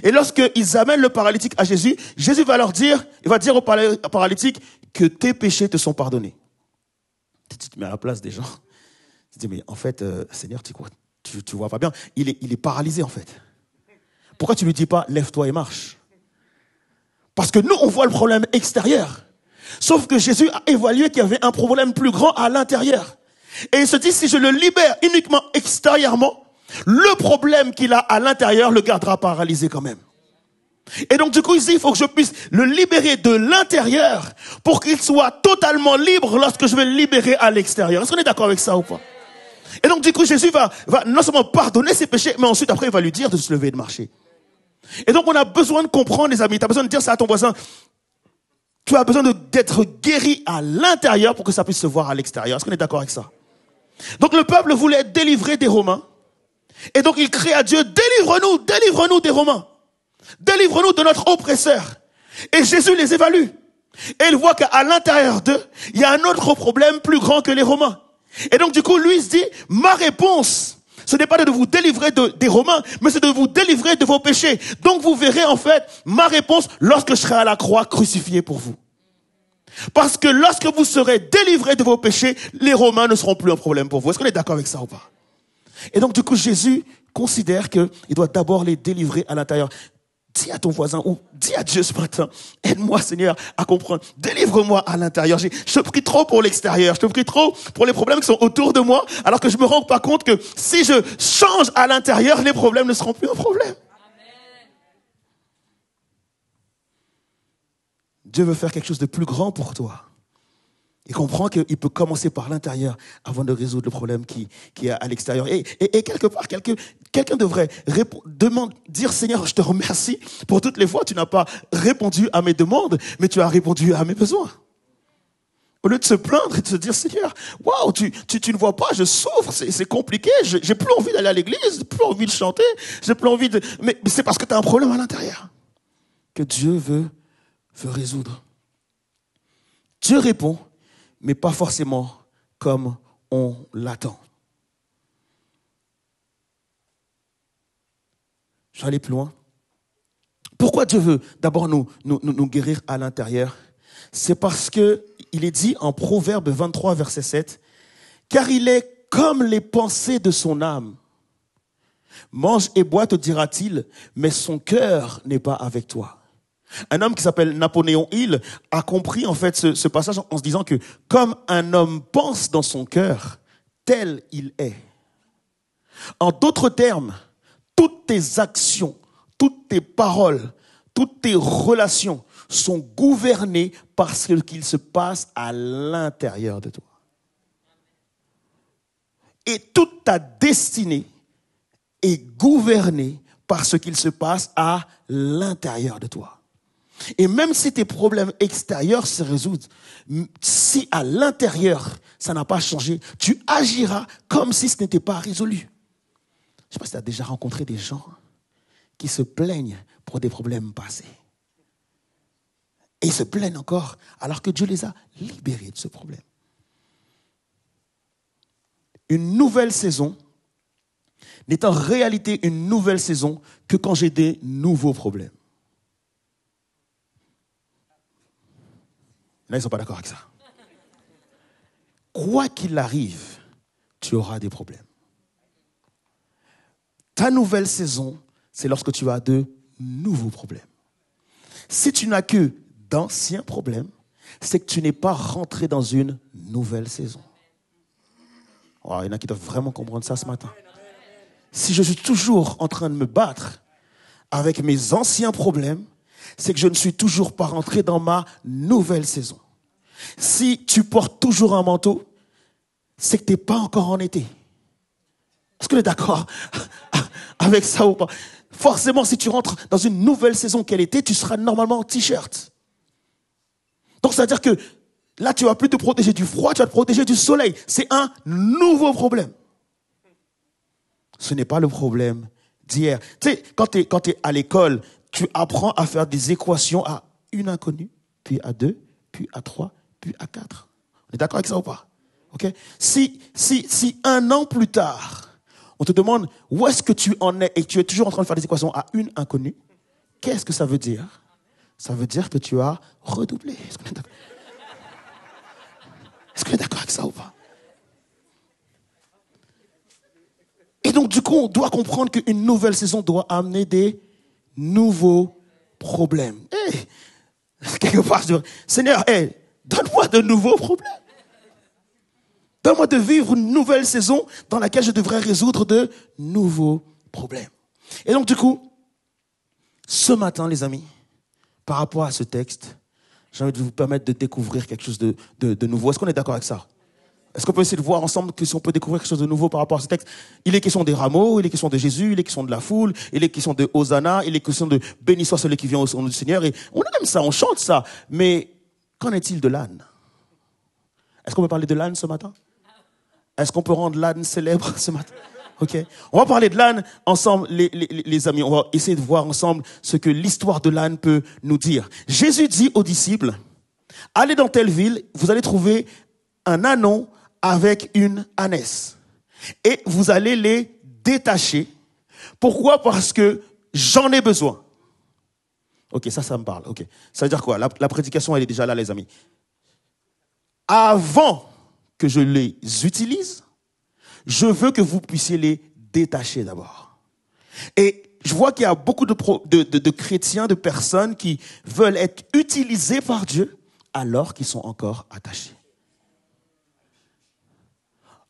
Et lorsqu'ils amènent le paralytique à Jésus, Jésus va leur dire, il va dire au paralytique que tes péchés te sont pardonnés. Tu te mets à la place des gens. Tu te dis, mais en fait, Seigneur, tu vois pas bien. Il est paralysé en fait. Pourquoi tu lui dis pas, lève-toi et marche? Parce que nous, on voit le problème extérieur. Sauf que Jésus a évalué qu'il y avait un problème plus grand à l'intérieur. Et il se dit, si je le libère uniquement extérieurement, le problème qu'il a à l'intérieur le gardera paralysé quand même. Et donc du coup, il dit, il faut que je puisse le libérer de l'intérieur pour qu'il soit totalement libre lorsque je vais le libérer à l'extérieur. Est-ce qu'on est d'accord avec ça ou pas? Et donc du coup, Jésus va non seulement pardonner ses péchés, mais ensuite après il va lui dire de se lever et de marcher. Et donc on a besoin de comprendre, les amis, tu as besoin de dire ça à ton voisin. Tu as besoin d'être guéri à l'intérieur pour que ça puisse se voir à l'extérieur. Est-ce qu'on est d'accord avec ça? Donc le peuple voulait être délivré des Romains. Et donc il crie à Dieu, délivre-nous, délivre-nous des Romains. Délivre-nous de notre oppresseur. Et Jésus les évalue. Et il voit qu'à l'intérieur d'eux, il y a un autre problème plus grand que les Romains. Et donc du coup, lui il se dit, ma réponse, ce n'est pas de vous délivrer des Romains, mais c'est de vous délivrer de vos péchés. Donc vous verrez en fait ma réponse lorsque je serai à la croix crucifié pour vous. Parce que lorsque vous serez délivrés de vos péchés, les Romains ne seront plus un problème pour vous. Est-ce qu'on est d'accord avec ça ou pas? Et donc du coup, Jésus considère qu'il doit d'abord les délivrer à l'intérieur. Dis à ton voisin ou dis à Dieu ce matin, aide-moi Seigneur à comprendre, délivre-moi à l'intérieur. Je te prie trop pour l'extérieur, je te prie trop pour les problèmes qui sont autour de moi, alors que je me rends pas compte que si je change à l'intérieur, les problèmes ne seront plus un problème. Amen. Dieu veut faire quelque chose de plus grand pour toi. Il comprend qu'il peut commencer par l'intérieur avant de résoudre le problème qui est à l'extérieur. Et quelque part, quelqu'un devrait dire Seigneur, je te remercie pour toutes les fois tu n'as pas répondu à mes demandes, mais tu as répondu à mes besoins. Au lieu de se plaindre et de se dire Seigneur, waouh, tu ne vois pas, je souffre, c'est compliqué, j'ai plus envie d'aller à l'église, j'ai plus envie de chanter, j'ai plus envie de... Mais c'est parce que tu as un problème à l'intérieur que Dieu veut résoudre. Dieu répond, mais pas forcément comme on l'attend. Je vais aller plus loin. Pourquoi Dieu veut d'abord nous guérir à l'intérieur? C'est parce que il est dit en Proverbe 23, verset 7, « Car il est comme les pensées de son âme. Mange et bois, te dira-t-il, mais son cœur n'est pas avec toi. » Un homme qui s'appelle Napoléon Hill a compris en fait ce passage en se disant que comme un homme pense dans son cœur, tel il est. En d'autres termes, toutes tes actions, toutes tes paroles, toutes tes relations sont gouvernées par ce qu'il se passe à l'intérieur de toi. Et toute ta destinée est gouvernée par ce qu'il se passe à l'intérieur de toi. Et même si tes problèmes extérieurs se résoudent, si à l'intérieur ça n'a pas changé, tu agiras comme si ce n'était pas résolu. Je ne sais pas si tu as déjà rencontré des gens qui se plaignent pour des problèmes passés. Et ils se plaignent encore alors que Dieu les a libérés de ce problème. Une nouvelle saison n'est en réalité une nouvelle saison que quand j'ai des nouveaux problèmes. Là, ils ne sont pas d'accord avec ça. Quoi qu'il arrive, tu auras des problèmes. Ta nouvelle saison, c'est lorsque tu as de nouveaux problèmes. Si tu n'as que d'anciens problèmes, c'est que tu n'es pas rentré dans une nouvelle saison. Oh, il y en a qui doivent vraiment comprendre ça ce matin. Si je suis toujours en train de me battre avec mes anciens problèmes, c'est que je ne suis toujours pas rentré dans ma nouvelle saison. Si tu portes toujours un manteau, c'est que tu n'es pas encore en été. Est-ce que tu es d'accord avec ça ou pas? Forcément, si tu rentres dans une nouvelle saison qu'est l'été, tu seras normalement en t-shirt. Donc, c'est-à-dire que là, tu ne vas plus te protéger du froid, tu vas te protéger du soleil. C'est un nouveau problème. Ce n'est pas le problème d'hier. Tu sais, quand tu es à l'école, tu apprends à faire des équations à une inconnue, puis à 2, puis à 3, puis à 4. On est d'accord avec ça ou pas? Okay? Si 1 an plus tard, on te demande où est-ce que tu en es et que tu es toujours en train de faire des équations à une inconnue, qu'est-ce que ça veut dire? Ça veut dire que tu as redoublé. Est-ce qu'on est d'accord avec ça ou pas? Et donc, du coup, on doit comprendre qu'une nouvelle saison doit amener des nouveaux problèmes. Quelque part, je dirais, Seigneur, donne-moi de nouveaux problèmes. Donne-moi de vivre une nouvelle saison dans laquelle je devrais résoudre de nouveaux problèmes. Et donc, du coup, ce matin, les amis, par rapport à ce texte, j'ai envie de vous permettre de découvrir quelque chose de nouveau. Est-ce qu'on est d'accord avec ça? Est-ce qu'on peut essayer de voir ensemble que si on peut découvrir quelque chose de nouveau par rapport à ce texte? Il est question des rameaux, il est question de Jésus, il est question de la foule, il est question de Hosanna, il est question de béni soit celui qui vient au nom du Seigneur. Et on aime ça, on chante ça. Mais qu'en est-il de l'âne? Est-ce qu'on peut parler de l'âne ce matin? Est-ce qu'on peut rendre l'âne célèbre ce matin? Ok. On va parler de l'âne ensemble, les amis. On va essayer de voir ensemble ce que l'histoire de l'âne peut nous dire. Jésus dit aux disciples, allez dans telle ville, vous allez trouver un ânon avec une ânesse. Et vous allez les détacher. Pourquoi? Parce que j'en ai besoin. Ok, ça me parle. Ok. Ça veut dire quoi? La prédication, elle est déjà là, les amis. Avant que je les utilise, je veux que vous puissiez les détacher d'abord. Et je vois qu'il y a beaucoup de chrétiens, de personnes qui veulent être utilisés par Dieu alors qu'ils sont encore attachés.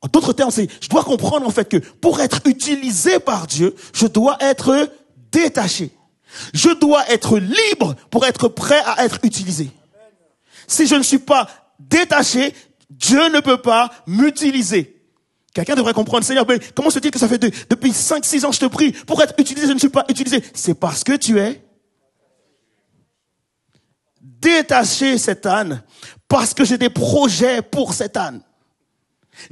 En d'autres termes, je dois comprendre en fait que pour être utilisé par Dieu, je dois être détaché. Je dois être libre pour être prêt à être utilisé. Si je ne suis pas détaché, Dieu ne peut pas m'utiliser. Quelqu'un devrait comprendre, Seigneur, mais comment se dit que ça fait depuis 5-6 ans que je te prie pour être utilisé, je ne suis pas utilisé. C'est parce que tu es détaché cet âne, parce que j'ai des projets pour cet âne.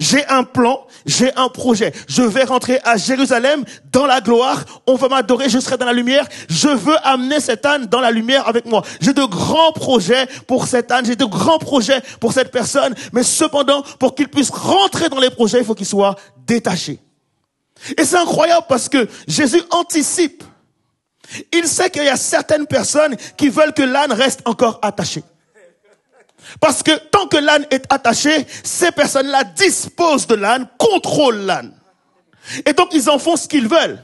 J'ai un plan, j'ai un projet. Je vais rentrer à Jérusalem dans la gloire. On va m'adorer, je serai dans la lumière. Je veux amener cet âne dans la lumière avec moi. J'ai de grands projets pour cet âne. J'ai de grands projets pour cette personne. Mais cependant, pour qu'il puisse rentrer dans les projets, il faut qu'il soit détaché. Et c'est incroyable parce que Jésus anticipe. Il sait qu'il y a certaines personnes qui veulent que l'âne reste encore attaché. Parce que tant que l'âne est attaché, ces personnes-là disposent de l'âne, contrôlent l'âne. Et donc ils en font ce qu'ils veulent.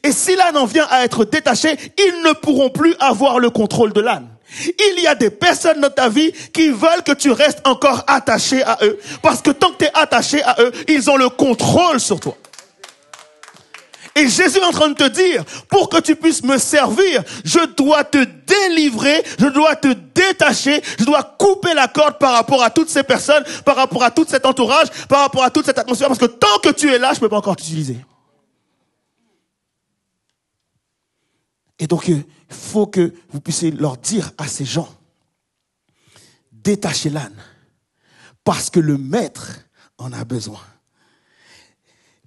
Et si l'âne en vient à être détaché, ils ne pourront plus avoir le contrôle de l'âne. Il y a des personnes dans ta vie qui veulent que tu restes encore attaché à eux. Parce que tant que tu es attaché à eux, ils ont le contrôle sur toi. Et Jésus est en train de te dire, pour que tu puisses me servir, je dois te délivrer, je dois te détacher, je dois couper la corde par rapport à toutes ces personnes, par rapport à tout cet entourage, par rapport à toute cette atmosphère, parce que tant que tu es là, je ne peux pas encore t'utiliser. Et donc, il faut que vous puissiez leur dire à ces gens, détachez l'âne, parce que le maître en a besoin.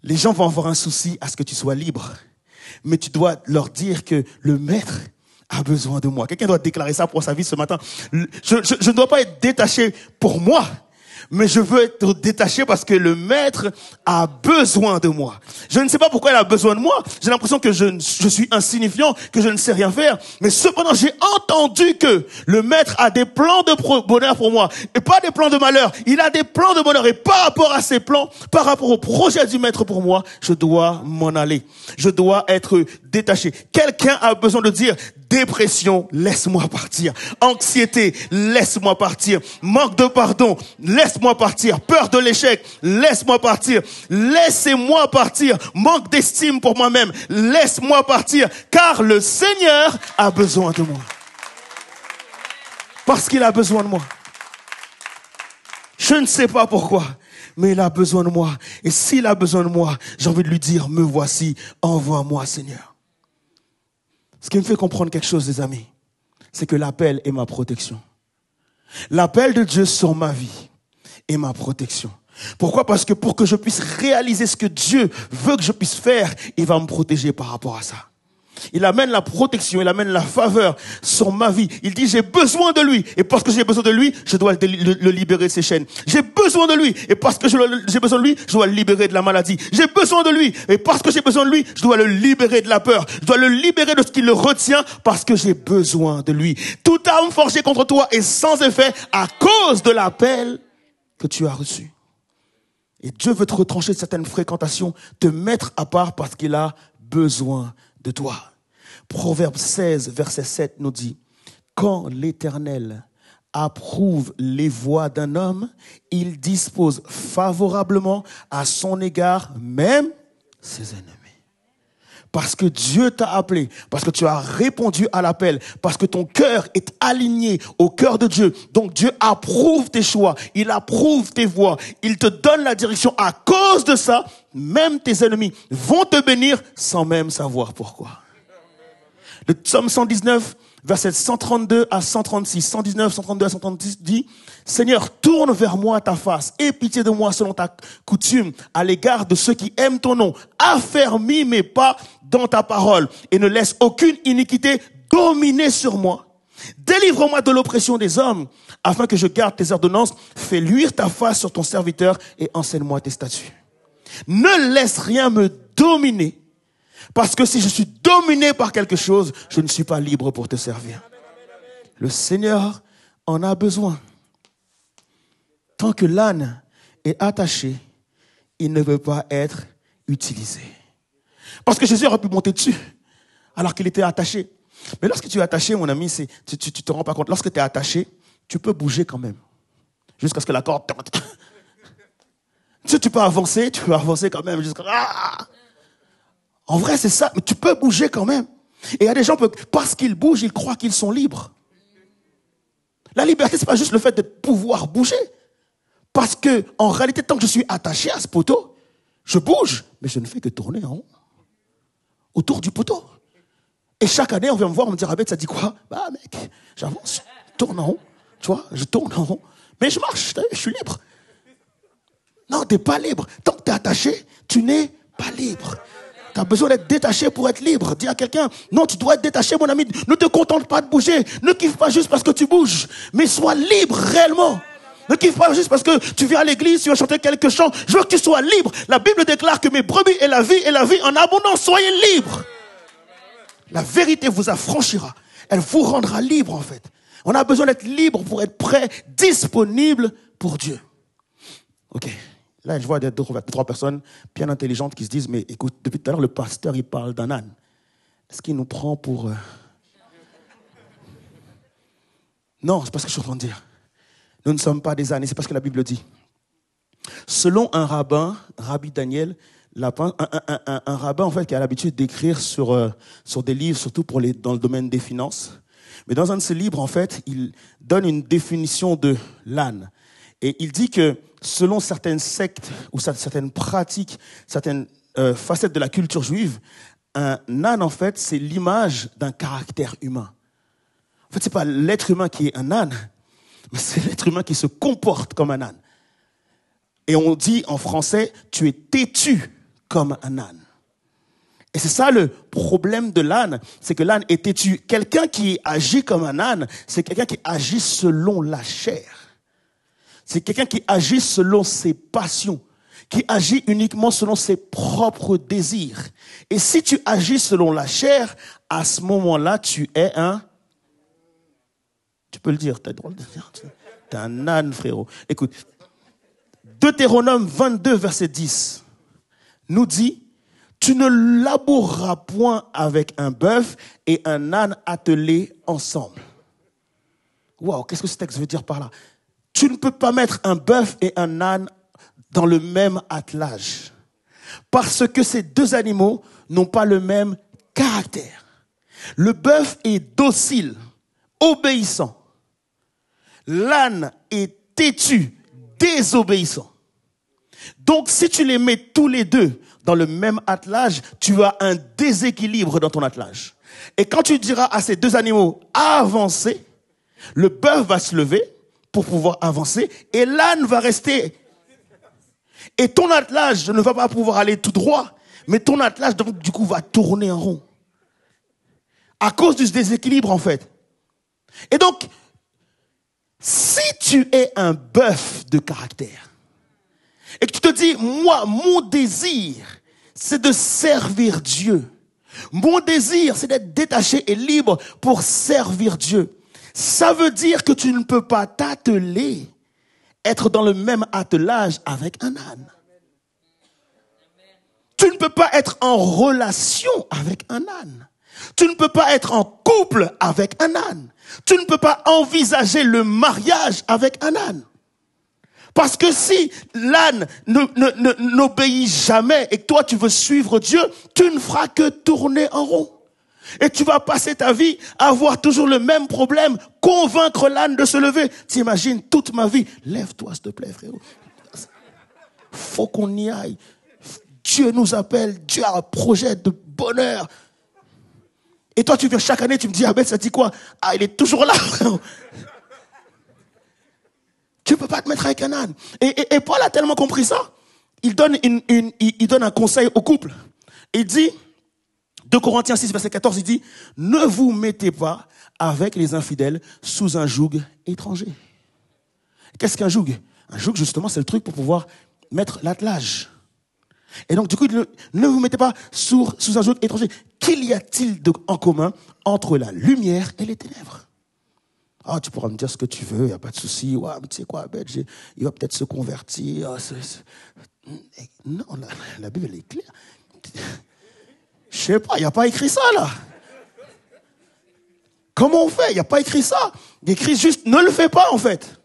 Les gens vont avoir un souci à ce que tu sois libre. Mais tu dois leur dire que le maître a besoin de moi. Quelqu'un doit déclarer ça pour sa vie ce matin. Je ne dois pas être détaché pour moi. Mais je veux être détaché parce que le maître a besoin de moi. Je ne sais pas pourquoi il a besoin de moi. J'ai l'impression que je suis insignifiant, que je ne sais rien faire. Mais cependant, j'ai entendu que le maître a des plans de bonheur pour moi. Et pas des plans de malheur. Il a des plans de bonheur. Et par rapport à ces plans, par rapport au projet du maître pour moi, je dois m'en aller. Je dois être détaché. Quelqu'un a besoin de dire, dépression, laisse-moi partir. Anxiété, laisse-moi partir. Manque de pardon, laisse-moi partir. Peur de l'échec, laisse-moi partir. Laissez-moi partir. Manque d'estime pour moi-même, laisse-moi partir. Car le Seigneur a besoin de moi. Parce qu'il a besoin de moi. Je ne sais pas pourquoi, mais il a besoin de moi. Et s'il a besoin de moi, j'ai envie de lui dire, me voici, envoie-moi, Seigneur. Ce qui me fait comprendre quelque chose, les amis, c'est que l'appel est ma protection. L'appel de Dieu sur ma vie est ma protection. Pourquoi? Parce que pour que je puisse réaliser ce que Dieu veut que je puisse faire, il va me protéger par rapport à ça. Il amène la protection, il amène la faveur sur ma vie. Il dit, j'ai besoin de lui. Et parce que j'ai besoin de lui, je dois le libérer de ses chaînes. J'ai besoin de lui. Et parce que j'ai besoin de lui, je dois le libérer de la maladie. J'ai besoin de lui. Et parce que j'ai besoin de lui, je dois le libérer de la peur. Je dois le libérer de ce qui le retient parce que j'ai besoin de lui. Toute arme forgée contre toi est sans effet à cause de l'appel que tu as reçu. Et Dieu veut te retrancher de certaines fréquentations, te mettre à part parce qu'il a besoin de toi. Proverbe 16, verset 7 nous dit, quand l'Éternel approuve les voies d'un homme, il dispose favorablement à son égard même ses ennemis. Parce que Dieu t'a appelé, parce que tu as répondu à l'appel, parce que ton cœur est aligné au cœur de Dieu. Donc Dieu approuve tes choix, il approuve tes voies, il te donne la direction. À cause de ça, même tes ennemis vont te bénir sans même savoir pourquoi. Le psaume 119, versets 132 à 136, 119, 132 à 136 dit, Seigneur, tourne vers moi ta face, aie pitié de moi selon ta coutume, à l'égard de ceux qui aiment ton nom. Affermis mes pas dans ta parole et ne laisse aucune iniquité dominer sur moi. Délivre-moi de l'oppression des hommes, afin que je garde tes ordonnances. Fais luire ta face sur ton serviteur et enseigne-moi tes statuts. Ne laisse rien me dominer. Parce que si je suis dominé par quelque chose, je ne suis pas libre pour te servir. Le Seigneur en a besoin. Tant que l'âne est attaché, il ne veut pas être utilisé. Parce que Jésus aurait pu monter dessus, alors qu'il était attaché. Mais lorsque tu es attaché, mon ami, tu te rends pas compte. Lorsque tu es attaché, tu peux bouger quand même. Jusqu'à ce que la corde... Tu peux avancer quand même. En vrai, c'est ça, mais tu peux bouger quand même. Et il y a des gens, parce qu'ils bougent, ils croient qu'ils sont libres. La liberté, c'est pas juste le fait de pouvoir bouger. Parce que, en réalité, tant que je suis attaché à ce poteau, Je bouge, mais je ne fais que tourner en rond. Autour du poteau. Et chaque année, on vient me voir, on me dit, Abed, ça dit quoi? Bah, mec, j'avance, je tourne en rond. Tu vois, je tourne en rond. Mais je marche, je suis libre. Non, tu n'es pas libre. Tant que tu es attaché, tu n'es pas libre. Tu as besoin d'être détaché pour être libre. Dis à quelqu'un, non, tu dois être détaché, mon ami. Ne te contente pas de bouger. Ne kiffe pas juste parce que tu bouges. Mais sois libre réellement. Ne kiffe pas juste parce que tu viens à l'église, tu vas chanter quelques chants. Je veux que tu sois libre. La Bible déclare que mes brebis et la vie en abondance. Soyez libres. La vérité vous affranchira. Elle vous rendra libre, en fait. On a besoin d'être libre pour être prêt, disponible pour Dieu. Ok. Là, je vois deux, trois personnes bien intelligentes qui se disent, mais écoute, depuis tout à l'heure, le pasteur, il parle d'un âne. Est-ce qu'il nous prend pour... Non, c'est pas ce que je suis en train de dire. Nous ne sommes pas des ânes, et c'est pas ce que la Bible dit. Selon un rabbin, Rabbi Daniel, un rabbin en fait qui a l'habitude d'écrire sur des livres, surtout dans le domaine des finances. Mais dans un de ses livres, en fait, il donne une définition de l'âne. Et il dit que selon certaines sectes ou certaines pratiques, certaines facettes de la culture juive, un âne, en fait, c'est l'image d'un caractère humain. En fait, c'est pas l'être humain qui est un âne, mais c'est l'être humain qui se comporte comme un âne. Et on dit en français, tu es têtu comme un âne. Et c'est ça le problème de l'âne, c'est que l'âne est têtu. Quelqu'un qui agit comme un âne, c'est quelqu'un qui agit selon la chair. C'est quelqu'un qui agit selon ses passions, qui agit uniquement selon ses propres désirs. Et si tu agis selon la chair, à ce moment-là, tu es un... Tu peux le dire, t'as le droit de le dire. T'es un âne, frérot. Écoute, Deutéronome 22, verset 10, nous dit, tu ne laboureras point avec un bœuf et un âne attelés ensemble. Waouh, qu'est-ce que ce texte veut dire par là? Tu ne peux pas mettre un bœuf et un âne dans le même attelage. Parce que ces deux animaux n'ont pas le même caractère. Le bœuf est docile, obéissant. L'âne est têtu, désobéissant. Donc, si tu les mets tous les deux dans le même attelage, tu as un déséquilibre dans ton attelage. Et quand tu diras à ces deux animaux, avancez, le bœuf va se lever pour pouvoir avancer et l'âne va rester. Et ton attelage ne va pas pouvoir aller tout droit, mais ton attelage, donc, du coup, va tourner en rond. À cause du déséquilibre, en fait. Et donc, si tu es un bœuf de caractère, et que tu te dis, moi, mon désir, c'est de servir Dieu. Mon désir, c'est d'être détaché et libre pour servir Dieu. Ça veut dire que tu ne peux pas t'atteler, être dans le même attelage avec un âne. Tu ne peux pas être en relation avec un âne. Tu ne peux pas être en couple avec un âne. Tu ne peux pas envisager le mariage avec un âne. Parce que si l'âne n'obéit jamais et que toi tu veux suivre Dieu, tu ne feras que tourner en rond. Et tu vas passer ta vie à avoir toujours le même problème, convaincre l'âne de se lever. T'imagines toute ma vie. Lève-toi s'il te plaît, frérot. Faut qu'on y aille. Dieu nous appelle, Dieu a un projet de bonheur. Et toi tu viens chaque année, tu me dis, ah ben ça dit quoi? Ah, il est toujours là, frérot. Tu ne peux pas te mettre avec un âne. Et Paul a tellement compris ça. Il donne un conseil au couple. Il dit, 2 Corinthiens 6, verset 14, il dit, ne vous mettez pas avec les infidèles sous un joug étranger. Qu'est-ce qu'un joug? Un joug, justement, c'est le truc pour pouvoir mettre l'attelage. Et donc, du coup, ne vous mettez pas sous un joug étranger. Qu'y a-t-il en commun entre la lumière et les ténèbres? Ah, tu pourras me dire ce que tu veux, il n'y a pas de souci. Ouais, mais tu sais quoi, Ben, il va peut-être se convertir. Non, la Bible elle est claire. Je sais pas, il n'y a pas écrit ça, là. Comment on fait? Il n'y a pas écrit ça. Il y a écrit juste, ne le fais pas, en fait.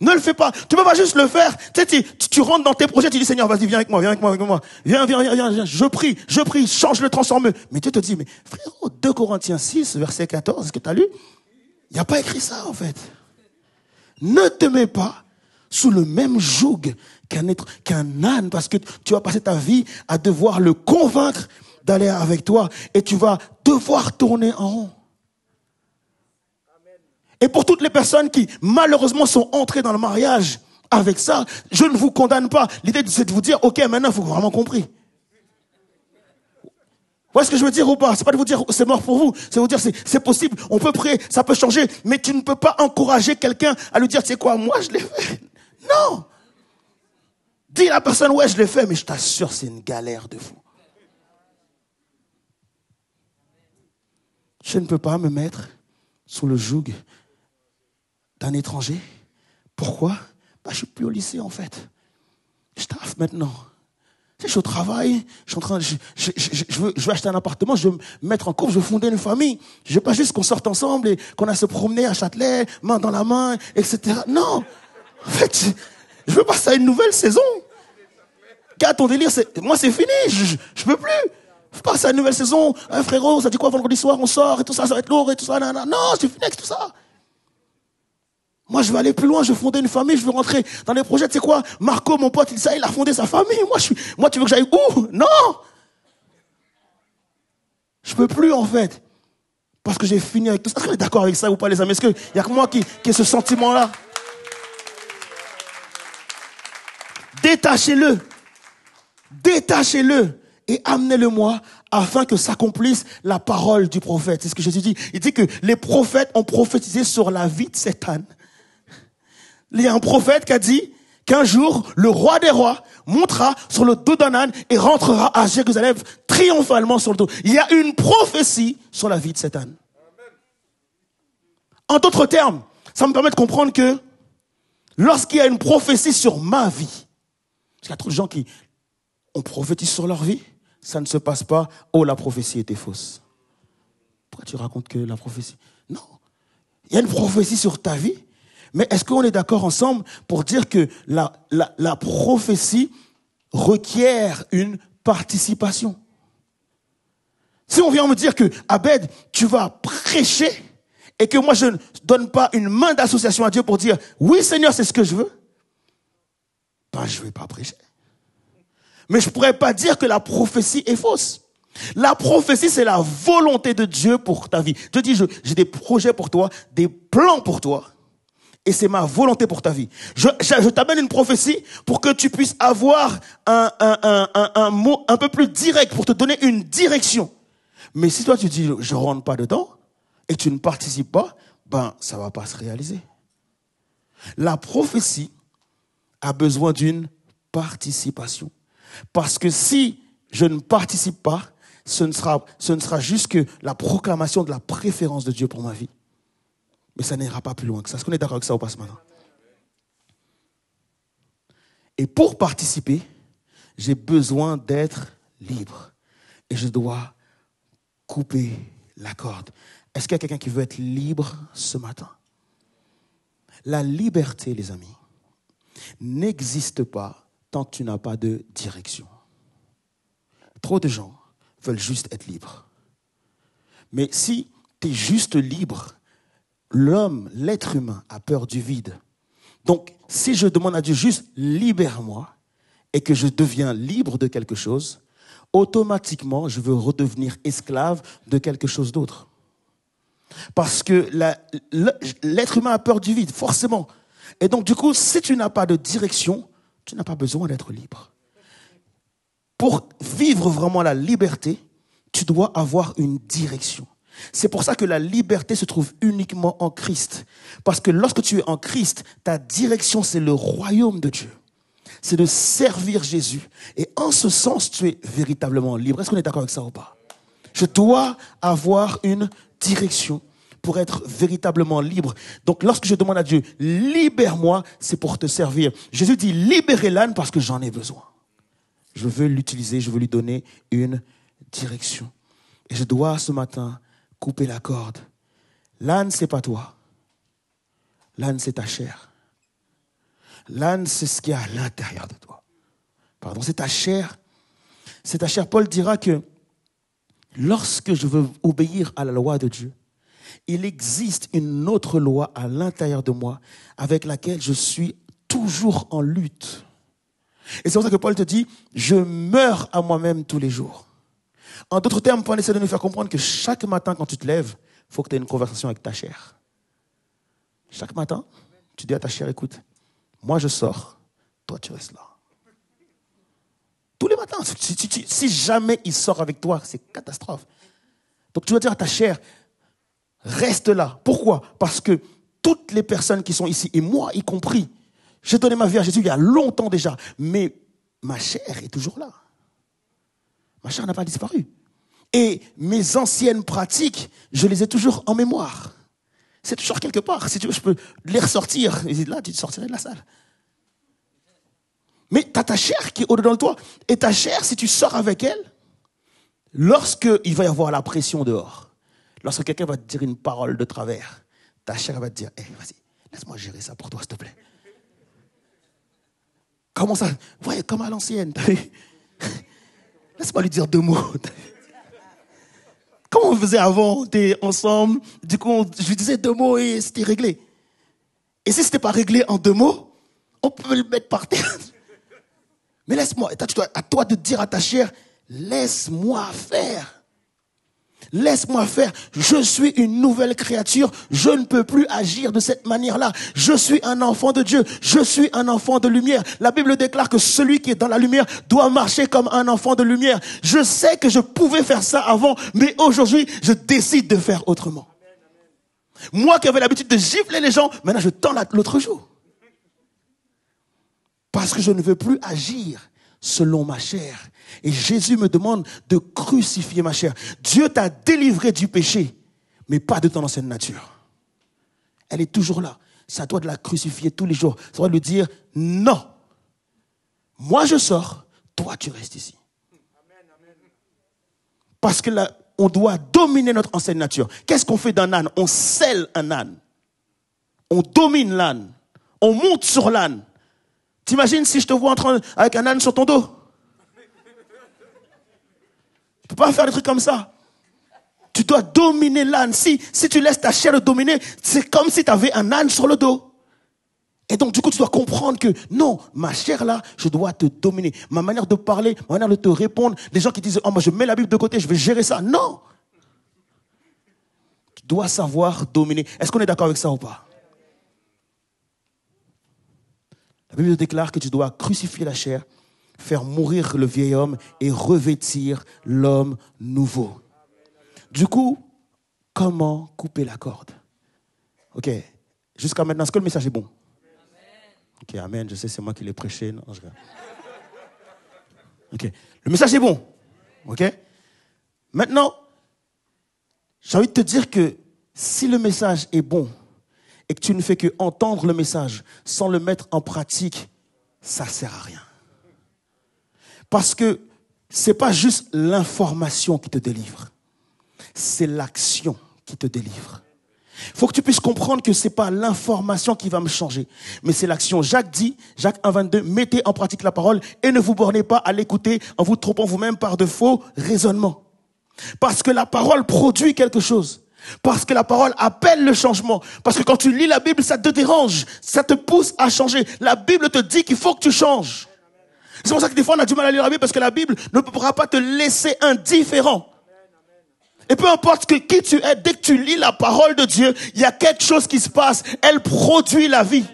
Ne le fais pas. Tu peux pas juste le faire. Tu sais, tu rentres dans tes projets, tu dis, Seigneur, vas-y, viens avec moi. Viens. Je prie, change-le, transforme-le. Mais Dieu te dit, mais frérot, 2 Corinthiens 6, verset 14, est-ce que tu as lu? Il n'y a pas écrit ça, en fait. Ne te mets pas sous le même joug qu'un âne, parce que tu vas passer ta vie à devoir le convaincre d'aller avec toi et tu vas devoir tourner en rond. Et pour toutes les personnes qui malheureusement sont entrées dans le mariage avec ça, je ne vous condamne pas. L'idée c'est de vous dire, ok, maintenant il faut vraiment compris. Vous voyez ce que je veux dire ou pas? C'est pas de vous dire c'est mort pour vous, c'est de vous dire c'est possible, on peut prier, ça peut changer, mais tu ne peux pas encourager quelqu'un à lui dire, tu sais quoi, moi je l'ai fait. Non. Dis à la personne, ouais, je l'ai fait, mais je t'assure, c'est une galère de fou. Je ne peux pas me mettre sous le joug d'un étranger. Pourquoi? Je suis plus au lycée, en fait. Je taffe maintenant. Je suis au travail, je suis en train de, je veux acheter un appartement, je veux me mettre en couple, je veux fonder une famille. Je veux pas juste qu'on sorte ensemble et qu'on a se promener à Châtelet, main dans la main, etc. Non! En fait, je veux passer à une nouvelle saison. Gars, ton délire, moi c'est fini, je peux plus. Je veux passer à une nouvelle saison. Frérot, ça dit quoi vendredi soir, on sort et tout ça, ça va être lourd et tout ça. Non, j'ai fini avec tout ça. Moi, je veux aller plus loin, je veux fonder une famille, je veux rentrer dans les projets. Tu sais quoi? Marco, mon pote, il a fondé sa famille. Moi, tu veux que j'aille où? Non! Je peux plus, en fait. Parce que j'ai fini avec tout ça. Est-ce que vous êtes d'accord avec ça ou pas, les amis? Est-ce qu'il y a que moi qui ai ce sentiment-là? Détachez-le. Détachez-le. Et amenez-le-moi afin que s'accomplisse la parole du prophète. C'est ce que Jésus dit. Il dit que les prophètes ont prophétisé sur la vie de cet âne. Il y a un prophète qui a dit qu'un jour, le roi des rois montera sur le dos d'un âne et rentrera à Jérusalem triomphalement sur le dos. Il y a une prophétie sur la vie de cet âne. En d'autres termes, ça me permet de comprendre que lorsqu'il y a une prophétie sur ma vie, parce qu'il y a trop de gens qui ont prophétisé sur leur vie, ça ne se passe pas, oh la prophétie était fausse. Pourquoi tu racontes que la prophétie? Non. Il y a une prophétie sur ta vie. Mais est-ce qu'on est d'accord ensemble pour dire que la prophétie requiert une participation? Si on vient me dire que, Abed, tu vas prêcher et que moi je ne donne pas une main d'association à Dieu pour dire, oui Seigneur, c'est ce que je veux, je ne vais pas prêcher. Mais je ne pourrais pas dire que la prophétie est fausse. La prophétie, c'est la volonté de Dieu pour ta vie. Dieu dit, j'ai des projets pour toi, des plans pour toi. Et c'est ma volonté pour ta vie. Je t'amène une prophétie pour que tu puisses avoir un mot un peu plus direct, pour te donner une direction. Mais si toi tu dis, je rentre pas dedans, et tu ne participes pas, ça va pas se réaliser. La prophétie a besoin d'une participation. Parce que si je ne participe pas, ce ne sera juste que la proclamation de la préférence de Dieu pour ma vie. Mais ça n'ira pas plus loin que ça. Est-ce qu'on est d'accord avec ça ou pas ce matin? Et pour participer, j'ai besoin d'être libre. Et je dois couper la corde. Est-ce qu'il y a quelqu'un qui veut être libre ce matin? La liberté, les amis, n'existe pas tant que tu n'as pas de direction. Trop de gens veulent juste être libres. Mais si tu es juste libre, l'être humain a peur du vide. Donc, si je demande à Dieu juste libère-moi et que je deviens libre de quelque chose, automatiquement, je veux redevenir esclave de quelque chose d'autre. Parce que l'être humain a peur du vide, forcément. Et donc, du coup, si tu n'as pas de direction, tu n'as pas besoin d'être libre. Pour vivre vraiment la liberté, tu dois avoir une direction. C'est pour ça que la liberté se trouve uniquement en Christ. Parce que lorsque tu es en Christ, ta direction, c'est le royaume de Dieu. C'est de servir Jésus. Et en ce sens, tu es véritablement libre. Est-ce qu'on est d'accord avec ça ou pas? Je dois avoir une direction pour être véritablement libre. Donc, lorsque je demande à Dieu, libère-moi, c'est pour te servir. Jésus dit, libérez l'âne parce que j'en ai besoin. Je veux l'utiliser, je veux lui donner une direction. Et je dois ce matin couper la corde. L'âne, c'est pas toi. L'âne, c'est ta chair. L'âne, c'est ce qu'il y a à l'intérieur de toi. Pardon, c'est ta chair. C'est ta chair. Paul dira que lorsque je veux obéir à la loi de Dieu, il existe une autre loi à l'intérieur de moi avec laquelle je suis toujours en lutte. Et c'est pour ça que Paul te dit, je meurs à moi-même tous les jours. En d'autres termes, Paul essaie de nous faire comprendre que chaque matin, quand tu te lèves, il faut que tu aies une conversation avec ta chair. Chaque matin, tu dis à ta chair, écoute, moi je sors, toi tu restes là. Tous les matins, si jamais il sort avec toi, c'est catastrophe. Donc tu dois dire à ta chair, reste là. Pourquoi? Parce que toutes les personnes qui sont ici, et moi y compris, j'ai donné ma vie à Jésus il y a longtemps déjà, mais ma chair est toujours là. Ma chair n'a pas disparu. Et mes anciennes pratiques, je les ai toujours en mémoire. C'est toujours quelque part. Si tu veux, je peux les ressortir. Et là, tu te sortirais de la salle. Mais tu as ta chair qui est au-dedans de toi. Et ta chair, si tu sors avec elle, lorsqu'il va y avoir la pression dehors, lorsque quelqu'un va te dire une parole de travers, ta chair va te dire, hey, vas-y, laisse-moi gérer ça pour toi, s'il te plaît. Comment ça? Ouais, comme à l'ancienne. Laisse-moi lui dire 2 mots. Comment on faisait avant? On était ensemble, du coup, je lui disais 2 mots et c'était réglé. Et si c'était pas réglé en 2 mots, on peut le mettre par terre. Mais laisse-moi, à toi de dire à ta chair, laisse-moi faire. Laisse-moi faire. Je suis une nouvelle créature. Je ne peux plus agir de cette manière-là. Je suis un enfant de Dieu. Je suis un enfant de lumière. La Bible déclare que celui qui est dans la lumière doit marcher comme un enfant de lumière. Je sais que je pouvais faire ça avant, mais aujourd'hui, je décide de faire autrement. Moi qui avais l'habitude de gifler les gens, maintenant je tends l'autre joue. Parce que je ne veux plus agir selon ma chair. Et Jésus me demande de crucifier ma chair. Dieu t'a délivré du péché, mais pas de ton ancienne nature. Elle est toujours là. C'est à toi de la crucifier tous les jours. C'est à toi de lui dire, non. Moi je sors, toi tu restes ici. Parce que là, on doit dominer notre ancienne nature. Qu'est-ce qu'on fait d'un âne? On selle un âne. On domine l'âne. On monte sur l'âne. T'imagines si je te vois en train avec un âne sur ton dos? Tu peux pas faire des trucs comme ça. Tu dois dominer l'âne. Si tu laisses ta chair le dominer, c'est comme si tu avais un âne sur le dos. Et donc, du coup, tu dois comprendre que non, ma chair là, je dois te dominer. Ma manière de parler, ma manière de te répondre. Les gens qui disent, oh, moi, je mets la Bible de côté, je vais gérer ça. Non. Tu dois savoir dominer. Est-ce qu'on est d'accord avec ça ou pas? La Bible déclare que tu dois crucifier la chair, faire mourir le vieil homme et revêtir l'homme nouveau. Du coup, comment couper la corde? Ok, jusqu'à maintenant, est-ce que le message est bon? Ok, amen, je sais, c'est moi qui l'ai prêché. Non, ok, le message est bon. Ok, maintenant, j'ai envie de te dire que si le message est bon et que tu ne fais que entendre le message sans le mettre en pratique, ça ne sert à rien. Parce que c'est pas juste l'information qui te délivre, c'est l'action qui te délivre. Il faut que tu puisses comprendre que c'est pas l'information qui va me changer, mais c'est l'action. Jacques 1,22, mettez en pratique la parole et ne vous bornez pas à l'écouter en vous trompant vous-même par de faux raisonnements. Parce que la parole produit quelque chose. Parce que la parole appelle le changement. Parce que quand tu lis la Bible, ça te dérange. Ça te pousse à changer. La Bible te dit qu'il faut que tu changes. C'est pour ça que des fois on a du mal à lire la Bible parce que la Bible ne pourra pas te laisser indifférent. Et peu importe qui tu es, dès que tu lis la parole de Dieu, il y a quelque chose qui se passe. Elle produit la vie.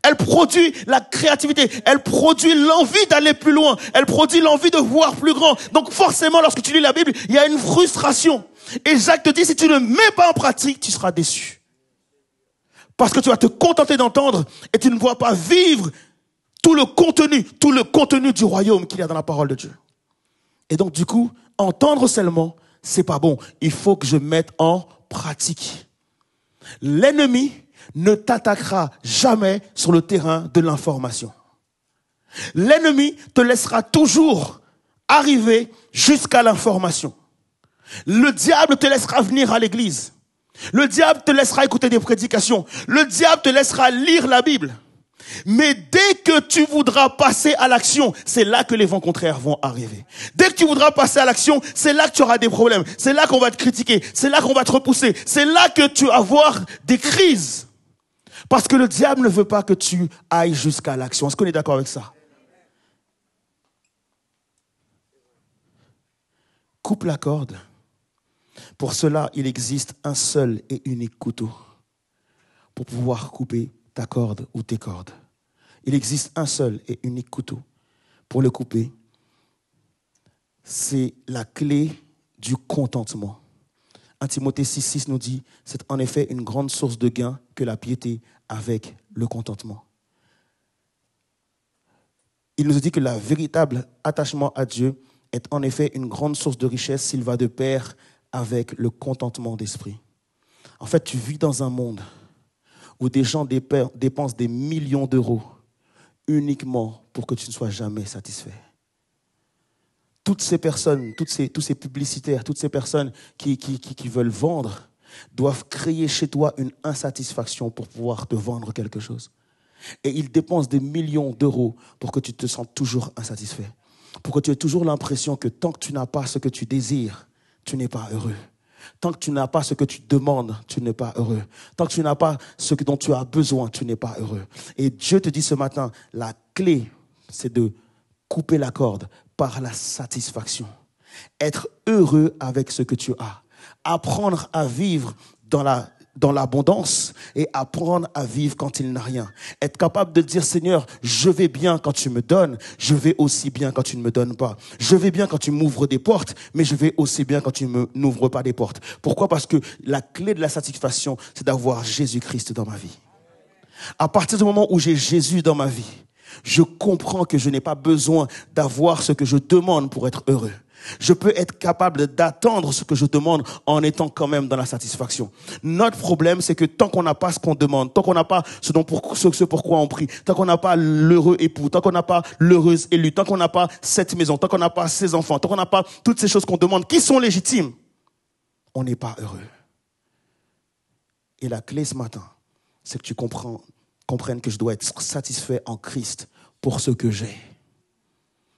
Elle produit la créativité. Elle produit l'envie d'aller plus loin. Elle produit l'envie de voir plus grand. Donc forcément, lorsque tu lis la Bible, il y a une frustration. Et Jacques te dit, si tu ne mets pas en pratique, tu seras déçu. Parce que tu vas te contenter d'entendre et tu ne vas pas vivre tout le contenu du royaume qu'il y a dans la parole de Dieu. Et donc du coup, entendre seulement, c'est pas bon. Il faut que je mette en pratique. L'ennemi ne t'attaquera jamais sur le terrain de l'information. L'ennemi te laissera toujours arriver jusqu'à l'information. Le diable te laissera venir à l'église. Le diable te laissera écouter des prédications. Le diable te laissera lire la Bible. Mais dès que tu voudras passer à l'action, c'est là que les vents contraires vont arriver. Dès que tu voudras passer à l'action, c'est là que tu auras des problèmes. C'est là qu'on va te critiquer. C'est là qu'on va te repousser. C'est là que tu vas avoir des crises. Parce que le diable ne veut pas que tu ailles jusqu'à l'action. Est-ce qu'on est d'accord avec ça? coupe la corde. Pour cela, il existe un seul et unique couteau pour pouvoir couper ta corde ou tes cordes. Il existe un seul et unique couteau pour le couper. C'est la clé du contentement. 1 Timothée 6,6 nous dit, c'est en effet une grande source de gain que la piété avec le contentement. Il nous dit que le véritable attachement à Dieu est en effet une grande source de richesse s'il va de pair avec le contentement d'esprit. En fait, tu vis dans un monde où des gens dépensent des millions d'euros uniquement pour que tu ne sois jamais satisfait. Toutes ces personnes, tous ces publicitaires, toutes ces personnes qui veulent vendre doivent créer chez toi une insatisfaction pour pouvoir te vendre quelque chose. Et ils dépensent des millions d'euros pour que tu te sentes toujours insatisfait. Pour que tu aies toujours l'impression que tant que tu n'as pas ce que tu désires, tu n'es pas heureux. Tant que tu n'as pas ce que tu demandes, tu n'es pas heureux. Tant que tu n'as pas ce dont tu as besoin, tu n'es pas heureux. Et Dieu te dit ce matin, la clé, c'est de couper la corde par la satisfaction. Être heureux avec ce que tu as. Apprendre à vivre dans l'abondance et apprendre à vivre quand il n'a rien. Être capable de dire, Seigneur, je vais bien quand tu me donnes, je vais aussi bien quand tu ne me donnes pas. Je vais bien quand tu m'ouvres des portes, mais je vais aussi bien quand tu ne m'ouvres pas des portes. Pourquoi ? Parce que la clé de la satisfaction, c'est d'avoir Jésus-Christ dans ma vie. À partir du moment où j'ai Jésus dans ma vie, je comprends que je n'ai pas besoin d'avoir ce que je demande pour être heureux. Je peux être capable d'attendre ce que je demande en étant quand même dans la satisfaction. Notre problème, c'est que tant qu'on n'a pas ce qu'on demande, tant qu'on n'a pas ce pourquoi on prie, tant qu'on n'a pas l'heureux époux, tant qu'on n'a pas l'heureuse élue, tant qu'on n'a pas cette maison, tant qu'on n'a pas ces enfants, tant qu'on n'a pas toutes ces choses qu'on demande, qui sont légitimes, on n'est pas heureux. Et la clé ce matin, c'est que tu comprennes que je dois être satisfait en Christ pour ce que j'ai.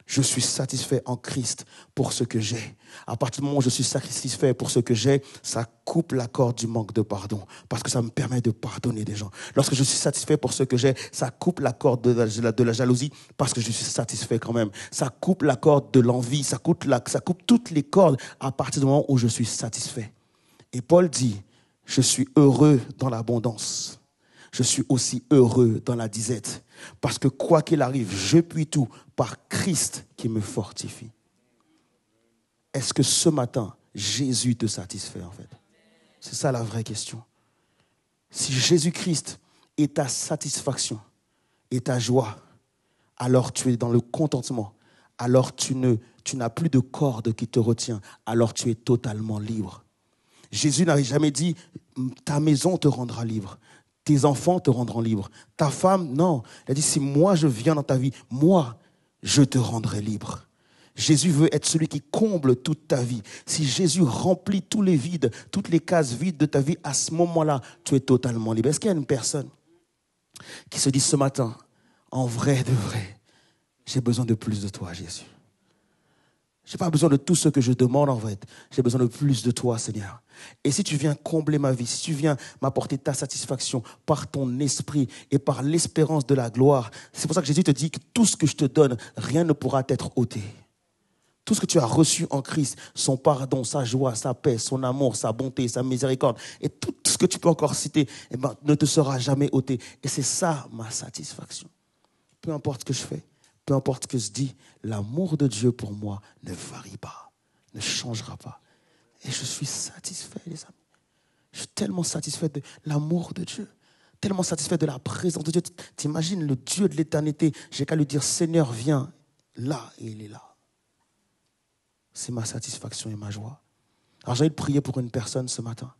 Je suis satisfait en Christ pour ce que j'ai. À partir du moment où je suis satisfait pour ce que j'ai, ça coupe la corde du manque de pardon. Parce que ça me permet de pardonner des gens. Lorsque je suis satisfait pour ce que j'ai, ça coupe la corde de la jalousie parce que je suis satisfait quand même. Ça coupe la corde de l'envie. Ça coupe toutes les cordes à partir du moment où je suis satisfait. Et Paul dit, je suis heureux dans l'abondance. Je suis aussi heureux dans la disette. Parce que quoi qu'il arrive, je puis tout par Christ qui me fortifie. Est-ce que ce matin, Jésus te satisfait en fait? C'est ça la vraie question. Si Jésus-Christ est ta satisfaction et ta joie, alors tu es dans le contentement. Alors tu n'as plus de corde qui te retient. Alors tu es totalement libre. Jésus n'avait jamais dit, ta maison te rendra libre. Tes enfants te rendront libre. Ta femme, non. Il a dit, si moi je viens dans ta vie, moi, je te rendrai libre. Jésus veut être celui qui comble toute ta vie. Si Jésus remplit tous les vides, toutes les cases vides de ta vie, à ce moment-là, tu es totalement libre. Est-ce qu'il y a une personne qui se dit ce matin, en vrai de vrai, j'ai besoin de plus de toi, Jésus. Je n'ai pas besoin de tout ce que je demande en fait. J'ai besoin de plus de toi, Seigneur. Et si tu viens combler ma vie, si tu viens m'apporter ta satisfaction par ton esprit et par l'espérance de la gloire, c'est pour ça que Jésus te dit que tout ce que je te donne, rien ne pourra t'être ôté. Tout ce que tu as reçu en Christ, son pardon, sa joie, sa paix, son amour, sa bonté, sa miséricorde, et tout ce que tu peux encore citer, ne te sera jamais ôté. Et c'est ça ma satisfaction. Peu importe ce que je fais. Peu importe ce que je dis, l'amour de Dieu pour moi ne varie pas, ne changera pas. Et je suis satisfait, les amis. Je suis tellement satisfait de l'amour de Dieu, tellement satisfait de la présence de Dieu. T'imagines le Dieu de l'éternité, j'ai qu'à lui dire, Seigneur, viens là, et il est là. C'est ma satisfaction et ma joie. Alors j'ai envie de prier pour une personne ce matin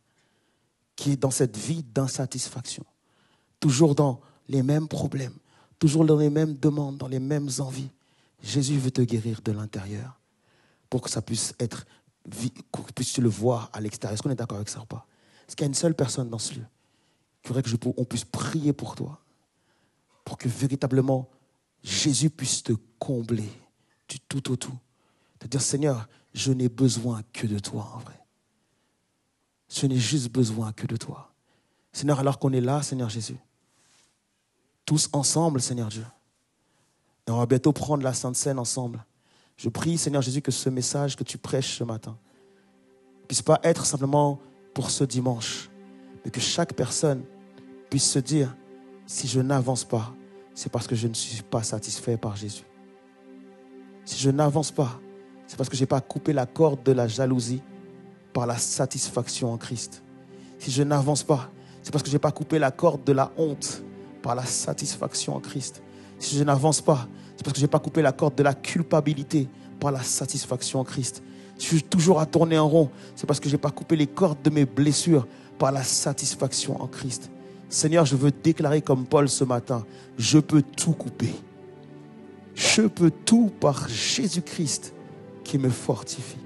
qui est dans cette vie d'insatisfaction, toujours dans les mêmes problèmes, toujours dans les mêmes demandes, dans les mêmes envies. Jésus veut te guérir de l'intérieur pour que ça puisse être, que puisse le voir à l'extérieur. Est-ce qu'on est d'accord avec ça ou pas? Est-ce qu'il y a une seule personne dans ce lieu qui voudrait qu'on puisse prier pour toi, pour que véritablement Jésus puisse te combler du tout au tout? Te dire, Seigneur, je n'ai besoin que de toi en vrai. Je n'ai juste besoin que de toi. Seigneur, alors qu'on est là, Seigneur Jésus, tous ensemble, Seigneur Dieu. Et on va bientôt prendre la Sainte Seine ensemble. Je prie, Seigneur Jésus, que ce message que tu prêches ce matin ne puisse pas être simplement pour ce dimanche, mais que chaque personne puisse se dire, si je n'avance pas, c'est parce que je ne suis pas satisfait par Jésus. Si je n'avance pas, c'est parce que je n'ai pas coupé la corde de la jalousie par la satisfaction en Christ. Si je n'avance pas, c'est parce que je n'ai pas coupé la corde de la honte par la satisfaction en Christ. Si je n'avance pas, c'est parce que je n'ai pas coupé la corde de la culpabilité par la satisfaction en Christ. Si je suis toujours à tourner en rond, c'est parce que je n'ai pas coupé les cordes de mes blessures par la satisfaction en Christ. Seigneur, je veux déclarer comme Paul ce matin, je peux tout couper. Je peux tout par Jésus-Christ qui me fortifie.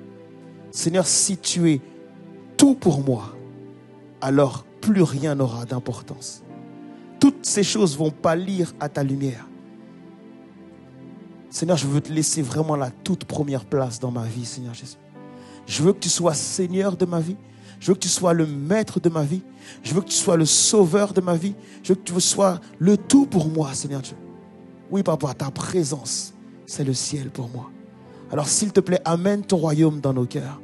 Seigneur, si tu es tout pour moi, alors plus rien n'aura d'importance. Toutes ces choses vont pâlir à ta lumière. Seigneur, je veux te laisser vraiment la toute première place dans ma vie, Seigneur Jésus. Je veux que tu sois Seigneur de ma vie. Je veux que tu sois le maître de ma vie. Je veux que tu sois le sauveur de ma vie. Je veux que tu sois le tout pour moi, Seigneur Dieu. Oui, Papa, ta présence, c'est le ciel pour moi. Alors, s'il te plaît, amène ton royaume dans nos cœurs.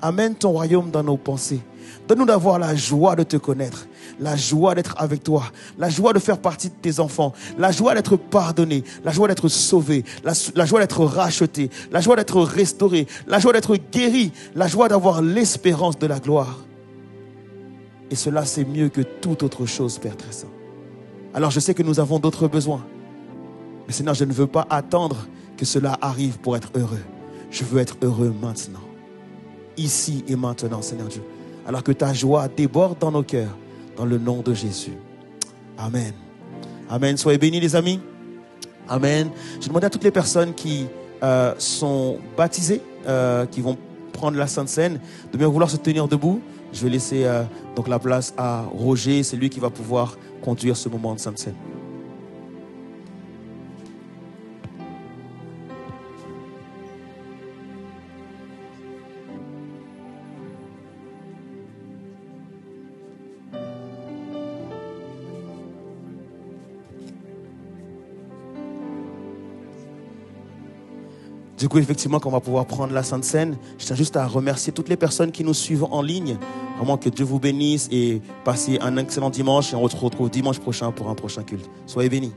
Amène ton royaume dans nos pensées. Donne-nous d'avoir la joie de te connaître, la joie d'être avec toi, la joie de faire partie de tes enfants, la joie d'être pardonné, la joie d'être sauvé, la joie d'être racheté, la joie d'être restauré, la joie d'être guéri, la joie d'avoir l'espérance de la gloire. Et cela, c'est mieux que toute autre chose, Père très saint. Alors, je sais que nous avons d'autres besoins. Mais Seigneur, je ne veux pas attendre que cela arrive pour être heureux. Je veux être heureux maintenant. Ici et maintenant, Seigneur Dieu. Alors que ta joie déborde dans nos cœurs, dans le nom de Jésus. Amen. Amen. Soyez bénis, les amis. Amen. Je demande à toutes les personnes qui sont baptisées, qui vont prendre la Sainte Seine, de bien vouloir se tenir debout. Je vais laisser donc la place à Roger. C'est lui qui va pouvoir conduire ce moment de Sainte Seine. Du coup, effectivement, quand on va pouvoir prendre la Sainte Seine, je tiens juste à remercier toutes les personnes qui nous suivent en ligne. Vraiment que Dieu vous bénisse et passez un excellent dimanche et on se retrouve dimanche prochain pour un prochain culte. Soyez bénis.